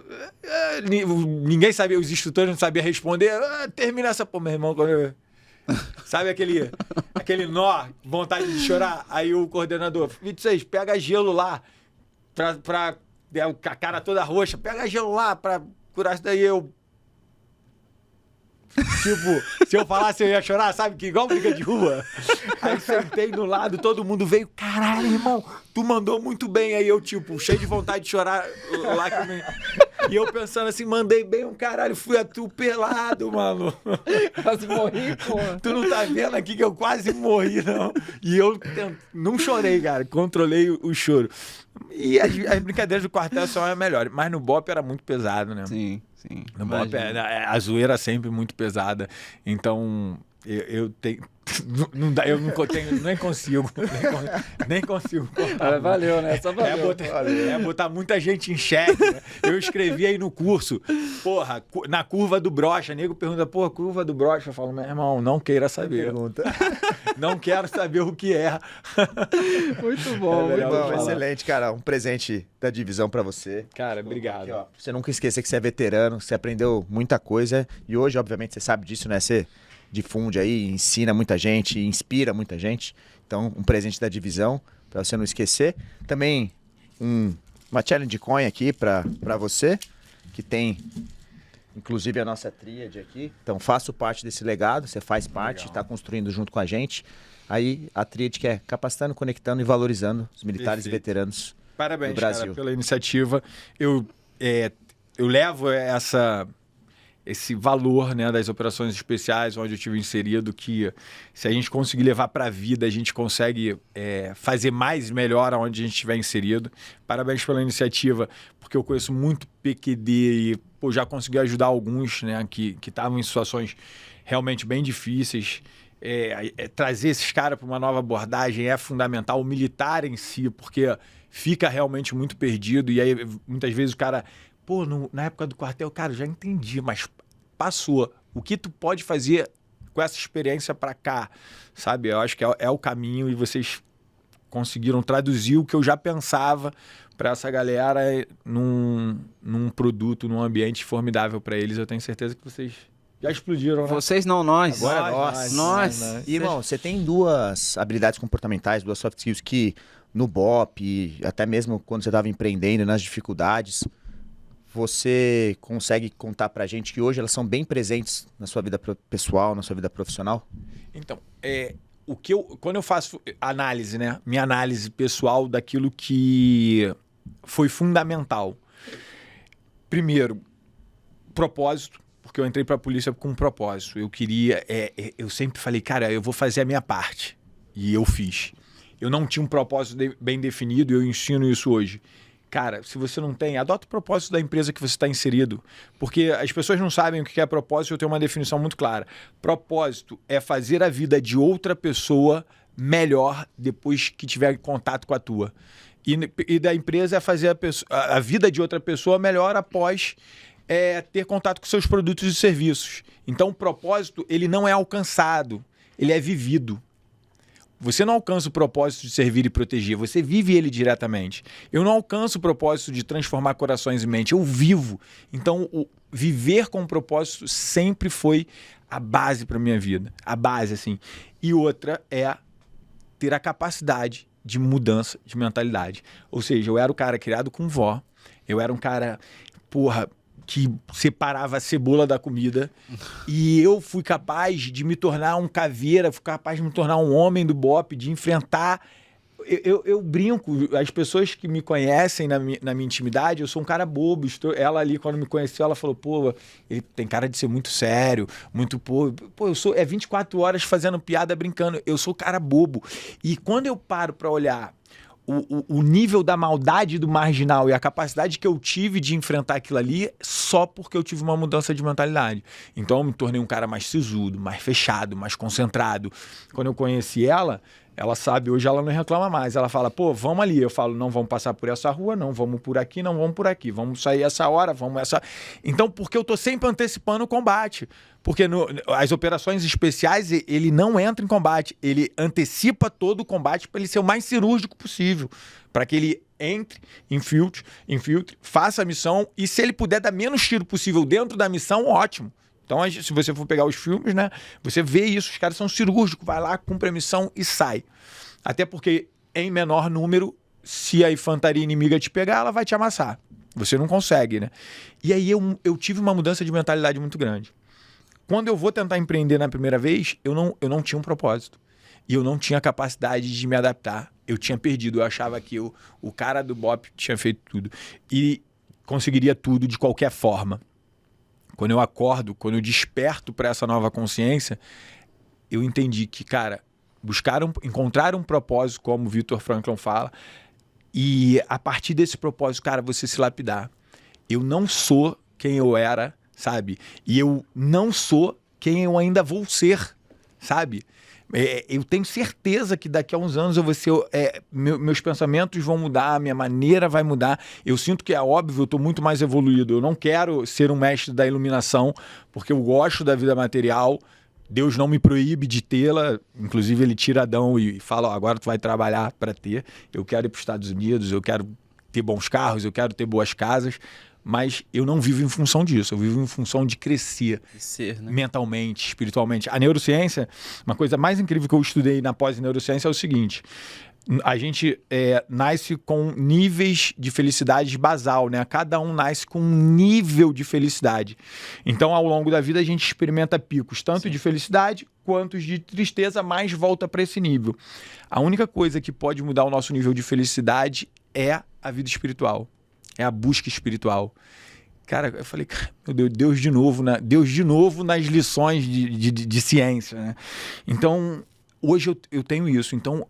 Speaker 1: Ninguém sabia, os instrutores não sabiam responder. Termina essa, pô, meu irmão, quando eu... Sabe aquele nó, vontade de chorar? Aí o coordenador, 26, pega gelo lá, pra com a cara toda roxa, pega gelo lá pra curar isso daí. Eu... Tipo, se eu falasse eu ia chorar, sabe? Que igual briga de rua. Aí sentei do lado, todo mundo veio, caralho, irmão, tu mandou muito bem. Aí eu, tipo, cheio de vontade de chorar lá que E eu pensando assim, mandei bem um caralho, fui atropelado, mano.
Speaker 3: Quase morri, pô.
Speaker 1: Tu não tá vendo aqui que eu quase morri, não. E eu não chorei, cara. Controlei o choro. E as brincadeiras do quartel são as melhores. Mas no BOP era muito pesado, né?
Speaker 3: Sim, sim.
Speaker 1: No BOP a zoeira sempre muito pesada. Então, eu tenho... Não dá, eu não tenho, nem consigo. Nem consigo contar.
Speaker 3: Valeu, né? Só valeu.
Speaker 1: Botar muita gente em xeque. Né? Eu escrevi aí no curso, porra, na curva do brocha. Nego pergunta, porra, curva do brocha. Eu falo, meu irmão, não queira saber. Não quero saber o que é.
Speaker 3: Muito bom,
Speaker 2: muito bom. Excelente, cara. Um presente da divisão pra você.
Speaker 1: Cara, obrigado.
Speaker 2: Aqui, ó, você nunca esquecer que você é veterano, você aprendeu muita coisa. E hoje, obviamente, você sabe disso, né? Você difunde aí, ensina muita gente, inspira muita gente. Então, um presente da divisão, para você não esquecer. Também uma challenge coin aqui para você, que tem inclusive a nossa tríade aqui. Então, faço parte desse legado, você faz parte, está construindo junto com a gente. Aí, a tríade que é capacitando, conectando e valorizando os militares e veteranos do Brasil.
Speaker 1: Cara, pela iniciativa. Eu levo esse valor, né, das operações especiais, onde eu tive inserido, que se a gente conseguir levar para a vida, a gente consegue fazer mais e melhor onde a gente estiver inserido. Parabéns pela iniciativa, porque eu conheço muito PQD e já consegui ajudar alguns, né, que estavam em situações realmente bem difíceis. Trazer esses caras para uma nova abordagem é fundamental. O militar em si, porque fica realmente muito perdido e aí muitas vezes o cara... Pô, na época do quartel, cara, eu já entendi, mas passou. O que tu pode fazer com essa experiência pra cá, sabe? Eu acho que é o caminho e vocês conseguiram traduzir o que eu já pensava pra essa galera num produto, num ambiente formidável pra eles. Eu tenho certeza que vocês já explodiram, né?
Speaker 3: Vocês não, nós.
Speaker 2: Agora
Speaker 3: nós.
Speaker 2: E, irmão, você tem duas habilidades comportamentais, duas soft skills que no BOP, até mesmo quando você estava empreendendo, nas dificuldades... Você consegue contar pra gente que hoje elas são bem presentes na sua vida pessoal, na sua vida profissional?
Speaker 1: Então, quando eu faço análise, né? Minha análise pessoal daquilo que foi fundamental. Primeiro, propósito, porque eu entrei pra polícia com um propósito. Eu queria... eu sempre falei, cara, eu vou fazer a minha parte. E eu fiz. Eu não tinha um propósito bem definido e eu ensino isso hoje. Cara, se você não tem, adota o propósito da empresa que você está inserido. Porque as pessoas não sabem o que é propósito, eu tenho uma definição muito clara. Propósito é fazer a vida de outra pessoa melhor depois que tiver contato com a tua. E da empresa é fazer a vida de outra pessoa melhor após ter contato com seus produtos e serviços. Então, o propósito, ele não é alcançado, ele é vivido. Você não alcança o propósito de servir e proteger, você vive ele diretamente. Eu não alcanço o propósito de transformar corações e mente, eu vivo. Então, o viver com propósito sempre foi a base para minha vida. A base, assim. E outra é ter a capacidade de mudança de mentalidade. Ou seja, eu era o cara criado com vó, eu era um cara, que separava a cebola da comida e eu fui capaz de me tornar um caveira, fui capaz de me tornar um homem do BOP, de enfrentar... Eu brinco, as pessoas que me conhecem na minha intimidade, eu sou um cara bobo. Ela ali, quando me conheceu, ela falou, ele tem cara de ser muito sério, muito eu sou 24 horas fazendo piada, brincando, eu sou cara bobo. E quando eu paro pra olhar o nível da maldade do marginal e a capacidade que eu tive de enfrentar aquilo ali só porque eu tive uma mudança de mentalidade. Então eu me tornei um cara mais sisudo, mais fechado, mais concentrado. Quando eu conheci ela sabe, hoje ela não reclama mais. Ela fala, vamos ali. Eu falo, não vamos passar por essa rua, não, vamos por aqui, não vamos por aqui. Vamos sair essa hora, vamos essa... Então, porque eu tô sempre antecipando o combate. Porque as operações especiais, ele não entra em combate. Ele antecipa todo o combate para ele ser o mais cirúrgico possível. Para que ele entre, infiltre, faça a missão. E se ele puder dar menos tiro possível dentro da missão, ótimo. Então, se você for pegar os filmes, né, você vê isso, os caras são cirúrgicos, vai lá, cumpre a missão e sai. Até porque, em menor número, se a infantaria inimiga te pegar, ela vai te amassar. Você não consegue, né? E aí eu tive uma mudança de mentalidade muito grande. Quando eu vou tentar empreender na primeira vez, eu não tinha um propósito. E eu não tinha capacidade de me adaptar. Eu tinha perdido, eu achava que o cara do BOP tinha feito tudo. E conseguiria tudo de qualquer forma. Quando eu acordo, quando eu desperto para essa nova consciência, eu entendi que, cara, encontrar um propósito, como o Viktor Frankl fala, e a partir desse propósito, cara, você se lapidar. Eu não sou quem eu era, sabe? E eu não sou quem eu ainda vou ser, sabe? Eu tenho certeza que daqui a uns anos eu vou ser, meus pensamentos vão mudar, minha maneira vai mudar. Eu sinto que é óbvio, eu estou muito mais evoluído. Eu não quero ser um mestre da iluminação, porque eu gosto da vida material. Deus não me proíbe de tê-la. Inclusive ele tira Adão e fala, ó, agora tu vai trabalhar para ter. Eu quero ir para os Estados Unidos, eu quero ter bons carros, eu quero ter boas casas. Mas eu não vivo em função disso, eu vivo em função de crescer
Speaker 3: né?
Speaker 1: Mentalmente, espiritualmente. A neurociência, uma coisa mais incrível que eu estudei na pós-neurociência é o seguinte: a gente nasce com níveis de felicidade basal, né? Cada um nasce com um nível de felicidade. Então, ao longo da vida, a gente experimenta picos, tanto de felicidade quanto de tristeza, mas volta para esse nível. A única coisa que pode mudar o nosso nível de felicidade é a vida espiritual. É a busca espiritual. Cara, eu falei, meu Deus, Deus de novo nas lições de ciência, né? Então, hoje eu tenho isso. Então,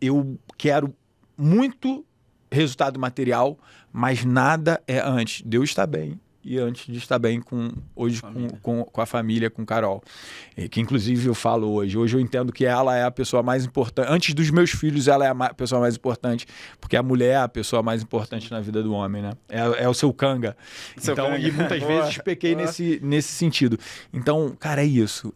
Speaker 1: eu quero muito resultado material, mas nada é antes. Deus está bem. E antes de estar bem com a família, com Carol. Que inclusive eu falo hoje. Hoje eu entendo que ela é a pessoa mais importante. Antes dos meus filhos, ela é a pessoa mais importante. Porque a mulher é a pessoa mais importante na vida do homem, né? É o seu canga. E muitas vezes pequei nesse sentido. Então, cara, é isso.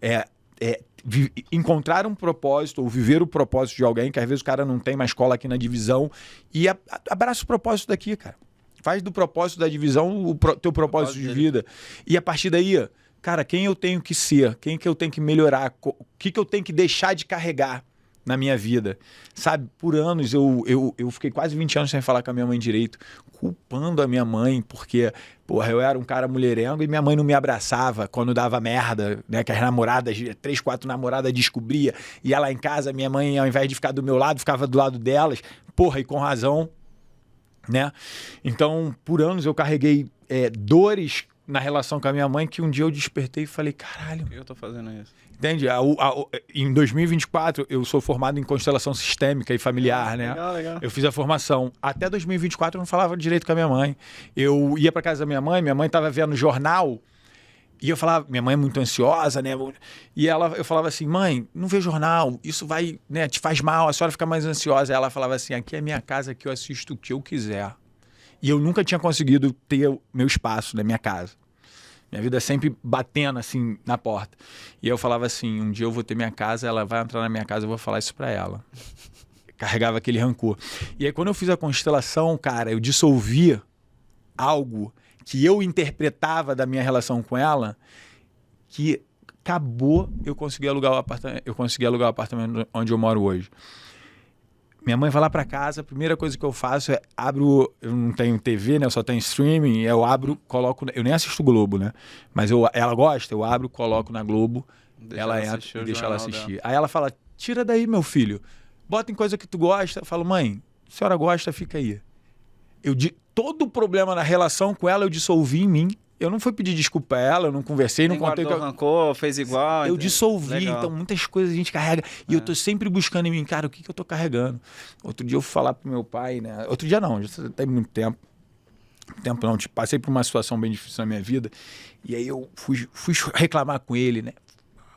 Speaker 1: Encontrar um propósito ou viver o propósito de alguém, que às vezes o cara não tem mais cola aqui na divisão. E abraça o propósito daqui, cara. Faz do propósito da divisão o teu propósito de vida. E a partir daí, cara, quem eu tenho que ser? Quem que eu tenho que melhorar? O que eu tenho que deixar de carregar na minha vida? Sabe, por anos eu fiquei quase 20 anos sem falar com a minha mãe direito, culpando a minha mãe, porque, porra, eu era um cara mulherengo e minha mãe não me abraçava quando dava merda, né? Que as namoradas, 3, 4 namoradas descobria. E ela em casa, minha mãe, ao invés de ficar do meu lado, ficava do lado delas. Porra, e com razão. Né? Então, por anos eu carreguei dores na relação com a minha mãe que um dia eu despertei e falei, caralho...
Speaker 3: Por que eu tô fazendo isso?
Speaker 1: Entende? Em 2024 eu sou formado em constelação sistêmica e familiar, né?
Speaker 3: Legal.
Speaker 1: Eu fiz a formação. Até 2024 eu não falava direito com a minha mãe. Eu ia para casa da minha mãe estava vendo jornal. E eu falava, minha mãe é muito ansiosa, né? E eu falava assim, mãe, não vê jornal, isso vai, né, te faz mal, a senhora fica mais ansiosa. Ela falava assim, aqui é minha casa, que eu assisto o que eu quiser. E eu nunca tinha conseguido ter o meu espaço na minha casa. Minha vida sempre batendo assim na porta. E eu falava assim, um dia eu vou ter minha casa, ela vai entrar na minha casa, eu vou falar isso pra ela. Carregava aquele rancor. E aí quando eu fiz a constelação, cara, eu dissolvi algo que eu interpretava da minha relação com ela, que acabou, eu consegui alugar o apartamento onde eu moro hoje. Minha mãe vai lá para casa, a primeira coisa que eu faço é eu não tenho TV, né? Eu só tenho streaming, eu abro, coloco, eu nem assisto Globo, né? Mas ela gosta, eu abro, coloco na Globo, ela entra e deixa ela assistir. Dela. Aí ela fala, tira daí, meu filho, bota em coisa que tu gosta. Eu falo, mãe, se a senhora gosta, fica aí. Todo o problema na relação com ela eu dissolvi em mim. Eu não fui pedir desculpa a ela, eu não conversei, não contei...
Speaker 3: rancor, fez igual...
Speaker 1: Eu dissolvi,
Speaker 3: legal.
Speaker 1: Então muitas coisas a gente carrega. E eu tô sempre buscando em mim, cara, o que eu tô carregando? Outro dia eu fui falar pro meu pai, né? Outro dia não, já tem muito tempo. Tempo não, passei por uma situação bem difícil na minha vida. E aí eu fui reclamar com ele, né?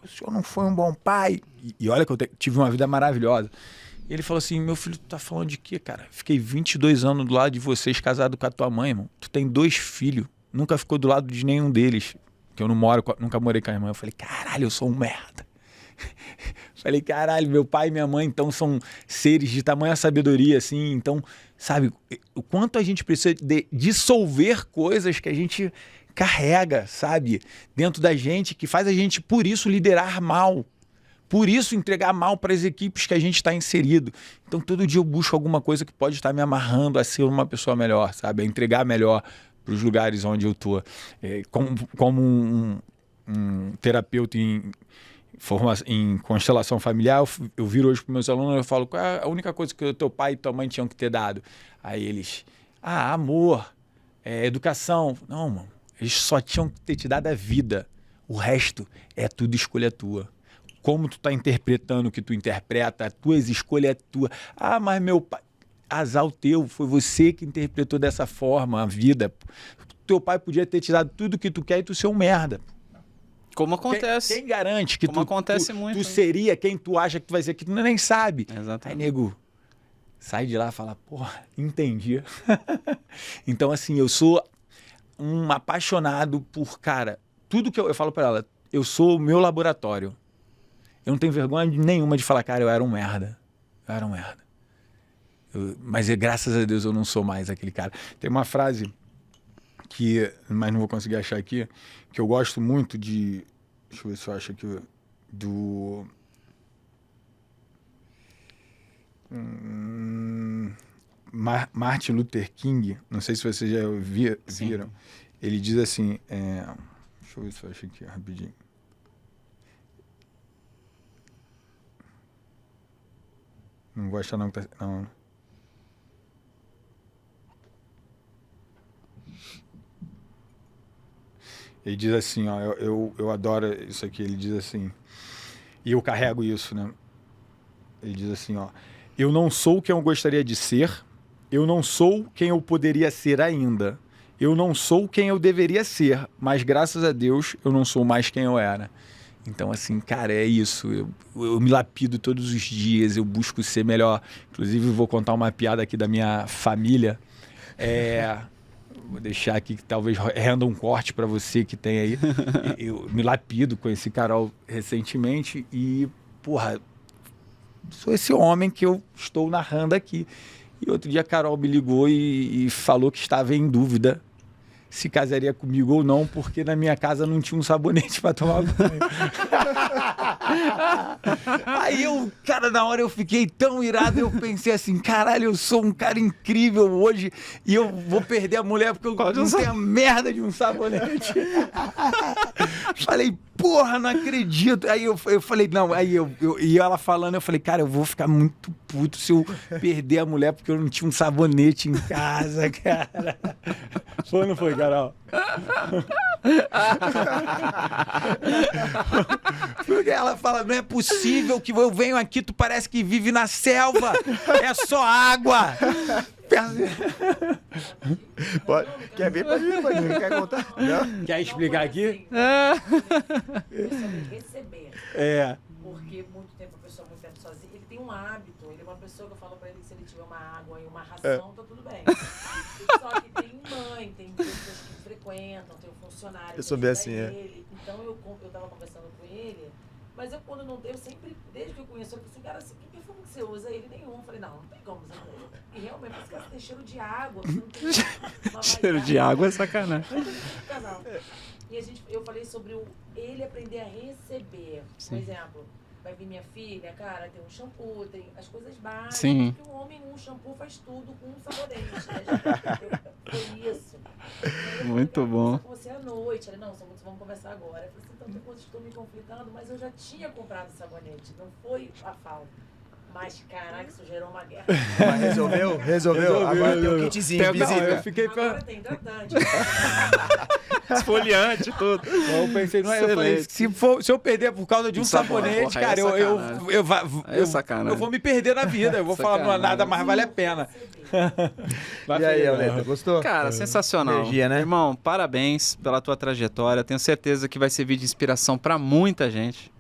Speaker 1: O senhor não foi um bom pai. E olha que eu tive uma vida maravilhosa. E ele falou assim, meu filho, tu tá falando de quê, cara? Fiquei 22 anos do lado de vocês, casado com a tua mãe, irmão. Tu tem 2 filhos. Nunca ficou do lado de nenhum deles. Que eu nunca morei com a irmã. Eu falei, caralho, eu sou um merda. Falei, caralho, meu pai e minha mãe, então, são seres de tamanha sabedoria, assim. Então, sabe, o quanto a gente precisa de dissolver coisas que a gente carrega, sabe? Dentro da gente, que faz a gente, por isso, liderar mal. Por isso, entregar mal para as equipes que a gente está inserido. Então, todo dia eu busco alguma coisa que pode estar me amarrando a ser uma pessoa melhor, sabe? A entregar melhor para os lugares onde eu estou. Como um terapeuta em constelação familiar, eu viro hoje para meus alunos e eu falo, qual é a única coisa que o teu pai e tua mãe tinham que ter dado? Aí eles, amor, educação. Não, mano. Eles só tinham que ter te dado a vida. O resto é tudo escolha tua. Como tu tá interpretando o que tu interpreta, a tua escolha é tua. Ah, mas meu pai... Azar o teu, foi você que interpretou dessa forma a vida. Teu pai podia ter te dado tudo que tu quer e tu ser um merda.
Speaker 3: Como acontece.
Speaker 1: Quem garante que
Speaker 3: Como acontece muito,
Speaker 1: tu
Speaker 3: né?
Speaker 1: seria quem tu acha que tu vai ser, que tu nem sabe.
Speaker 3: Exatamente.
Speaker 1: Aí, nego, sai de lá e fala, porra, entendi. Então, assim, eu sou um apaixonado por, cara, tudo que eu falo pra ela, eu sou o meu laboratório. Eu não tenho vergonha nenhuma de falar, cara, eu era um merda. Eu era um merda. Mas graças a Deus eu não sou mais aquele cara. Tem uma frase que, mas não vou conseguir achar aqui, que eu gosto muito de... Deixa eu ver se eu acho aqui. Do... Martin Luther King, não sei se vocês já viram. Sim. Ele diz assim... deixa eu ver se eu acho aqui rapidinho. Não vou achar não. Não. Ele diz assim, ó, eu adoro isso aqui, ele diz assim, e eu carrego isso, né? Ele diz assim, ó, eu não sou quem eu gostaria de ser, eu não sou quem eu poderia ser ainda, eu não sou quem eu deveria ser, mas graças a Deus eu não sou mais quem eu era. Então, assim, cara, é isso, eu me lapido todos os dias, eu busco ser melhor. Inclusive, vou contar uma piada aqui da minha família, vou deixar aqui que talvez renda um corte para você que tem aí. Eu me lapido, conheci Carol recentemente e, porra, sou esse homem que eu estou narrando aqui. E outro dia a Carol me ligou e falou que estava em dúvida se casaria comigo ou não, porque na minha casa não tinha um sabonete para tomar banho. Aí eu, cara, na hora eu fiquei tão irado, eu pensei assim, caralho, eu sou um cara incrível hoje e eu vou perder a mulher porque eu não tenho a merda de um sabonete. Falei, porra, não acredito. Aí eu falei, não, e ela falando, eu falei, cara, eu vou ficar muito puto se eu perder a mulher porque eu não tinha um sabonete em casa, cara. Foi ou não foi, Carol? Porque ela fala, não é possível que eu venho aqui, tu parece que vive na selva, é só água.
Speaker 2: Pode. Quer ver? Pode vir. Quer contar? Não?
Speaker 1: Quer explicar aqui?
Speaker 5: Receber. Porque muito tempo a pessoa muito tempo sozinha, ele tem um hábito, ele é uma pessoa que eu falo pra ele que se ele tiver uma água e uma ração, tá tudo bem. Só que tem mãe, tem pessoas que frequentam, tem um funcionário.
Speaker 2: Eu sou bem assim,
Speaker 5: ele. Então eu tava conversando com ele, mas eu quando não tenho, sempre, desde que eu conheço, eu falei assim, cara, assim, que perfume que você usa? Ele nenhum. Eu falei, não tem como usar ele. E realmente, parece que tem cheiro de água. Você não tem
Speaker 3: Cheiro de água é sacanagem.
Speaker 5: E eu falei sobre ele aprender a receber. Por exemplo, vai vir minha filha, cara, tem um shampoo, tem as coisas básicas.
Speaker 3: Sim.
Speaker 5: Que um homem, um shampoo faz tudo com um sabonete. Né? Foi isso.
Speaker 3: Muito bom.
Speaker 5: Com você à noite. Ele, não, vamos conversar agora. Eu falei assim, tanto quanto estou me conflitando, mas eu já tinha comprado sabonete. Não foi a falta. Mas, caraca, isso gerou uma guerra.
Speaker 2: Mas resolveu. Agora tem um kitzinho, visita.
Speaker 1: Eu fiquei
Speaker 5: Agora tem hidratante.
Speaker 3: Esfoliante, tudo.
Speaker 1: Eu pensei, não é? Eu falei, se eu perder por causa de um sabonete,
Speaker 3: porra,
Speaker 1: cara, eu vou me perder na vida. Eu vou falar, não, nada mais vale a pena.
Speaker 2: E aí, Auleta, gostou?
Speaker 3: Cara, sensacional.
Speaker 2: Energia, né?
Speaker 3: Irmão, parabéns pela tua trajetória. Tenho certeza que vai servir de inspiração pra muita gente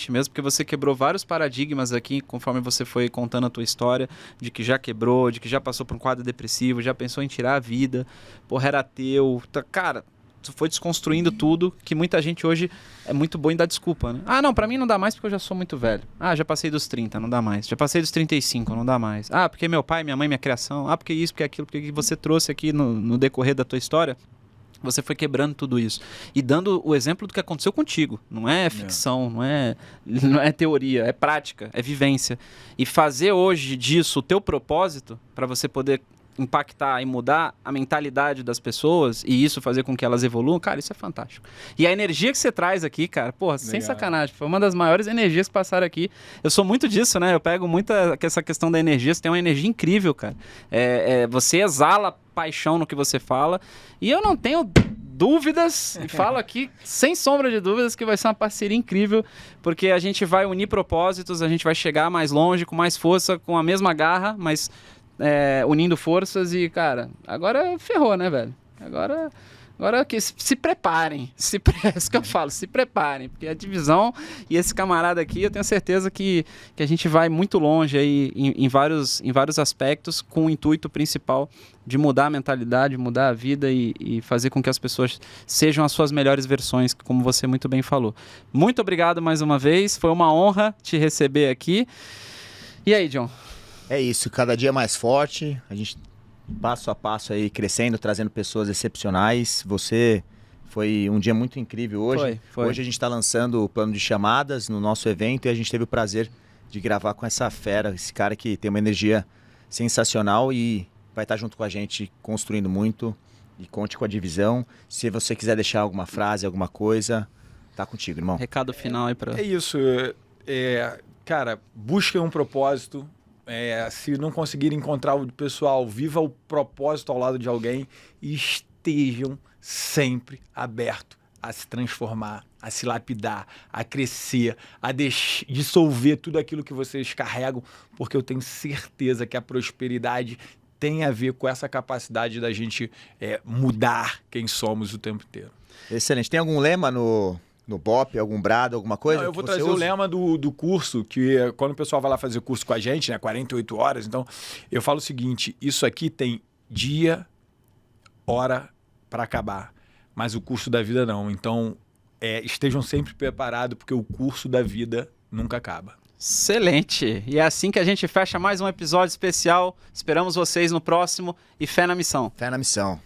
Speaker 3: mesmo, porque você quebrou vários paradigmas aqui, conforme você foi contando a tua história, de que já quebrou, de que já passou por um quadro depressivo, já pensou em tirar a vida, porra, era ateu. Cara, tu foi desconstruindo tudo, que muita gente hoje é muito bom em dar desculpa, né? Ah, não, pra mim não dá mais porque eu já sou muito velho. Ah, já passei dos 30, não dá mais. Já passei dos 35, não dá mais. Ah, porque meu pai, minha mãe, minha criação. Ah, porque isso, porque aquilo, porque você trouxe aqui no decorrer da tua história. Você foi quebrando tudo isso. E dando o exemplo do que aconteceu contigo. Não é ficção, não é teoria, é prática, é vivência. E fazer hoje disso o teu propósito, para você poder impactar e mudar a mentalidade das pessoas e isso fazer com que elas evoluam, cara, isso é fantástico. E a energia que você traz aqui, cara, porra, sem sacanagem, foi uma das maiores energias que passaram aqui. Eu sou muito disso, né? Eu pego muito essa questão da energia, você tem uma energia incrível, cara. Você exala paixão no que você fala e eu não tenho dúvidas, e falo aqui sem sombra de dúvidas que vai ser uma parceria incrível, porque a gente vai unir propósitos, a gente vai chegar mais longe, com mais força, com a mesma garra, mas unindo forças e, cara, agora ferrou, né, velho? Agora que se preparem, é isso que eu falo, se preparem, porque a divisão e esse camarada aqui, eu tenho certeza que a gente vai muito longe aí em vários aspectos, com o intuito principal de mudar a mentalidade, mudar a vida e fazer com que as pessoas sejam as suas melhores versões, como você muito bem falou. Muito obrigado mais uma vez, foi uma honra te receber aqui. E aí, John?
Speaker 2: É isso, cada dia mais forte, a gente passo a passo aí crescendo, trazendo pessoas excepcionais. Você foi um dia muito incrível hoje.
Speaker 3: Foi.
Speaker 2: Hoje a gente está lançando o plano de chamadas no nosso evento e a gente teve o prazer de gravar com essa fera, esse cara que tem uma energia sensacional e vai estar junto com a gente construindo muito. E conte com a divisão. Se você quiser deixar alguma frase, alguma coisa, tá contigo, irmão.
Speaker 3: Recado final aí para...
Speaker 1: É isso. Cara, busquem um propósito. Se não conseguir encontrar o pessoal, viva o propósito ao lado de alguém e estejam sempre abertos a se transformar, a se lapidar, a crescer, a dissolver tudo aquilo que vocês carregam, porque eu tenho certeza que a prosperidade tem a ver com essa capacidade da gente mudar quem somos o tempo inteiro.
Speaker 2: Excelente. Tem algum lema no BOP, algum brado, alguma coisa?
Speaker 1: Não, eu vou trazer o lema do curso, que quando o pessoal vai lá fazer o curso com a gente, né, 48 horas, então eu falo o seguinte, isso aqui tem dia, hora para acabar, mas o curso da vida não. Então, estejam sempre preparados, porque o curso da vida nunca acaba.
Speaker 3: Excelente! E é assim que a gente fecha mais um episódio especial. Esperamos vocês no próximo e fé na missão.
Speaker 2: Fé na missão.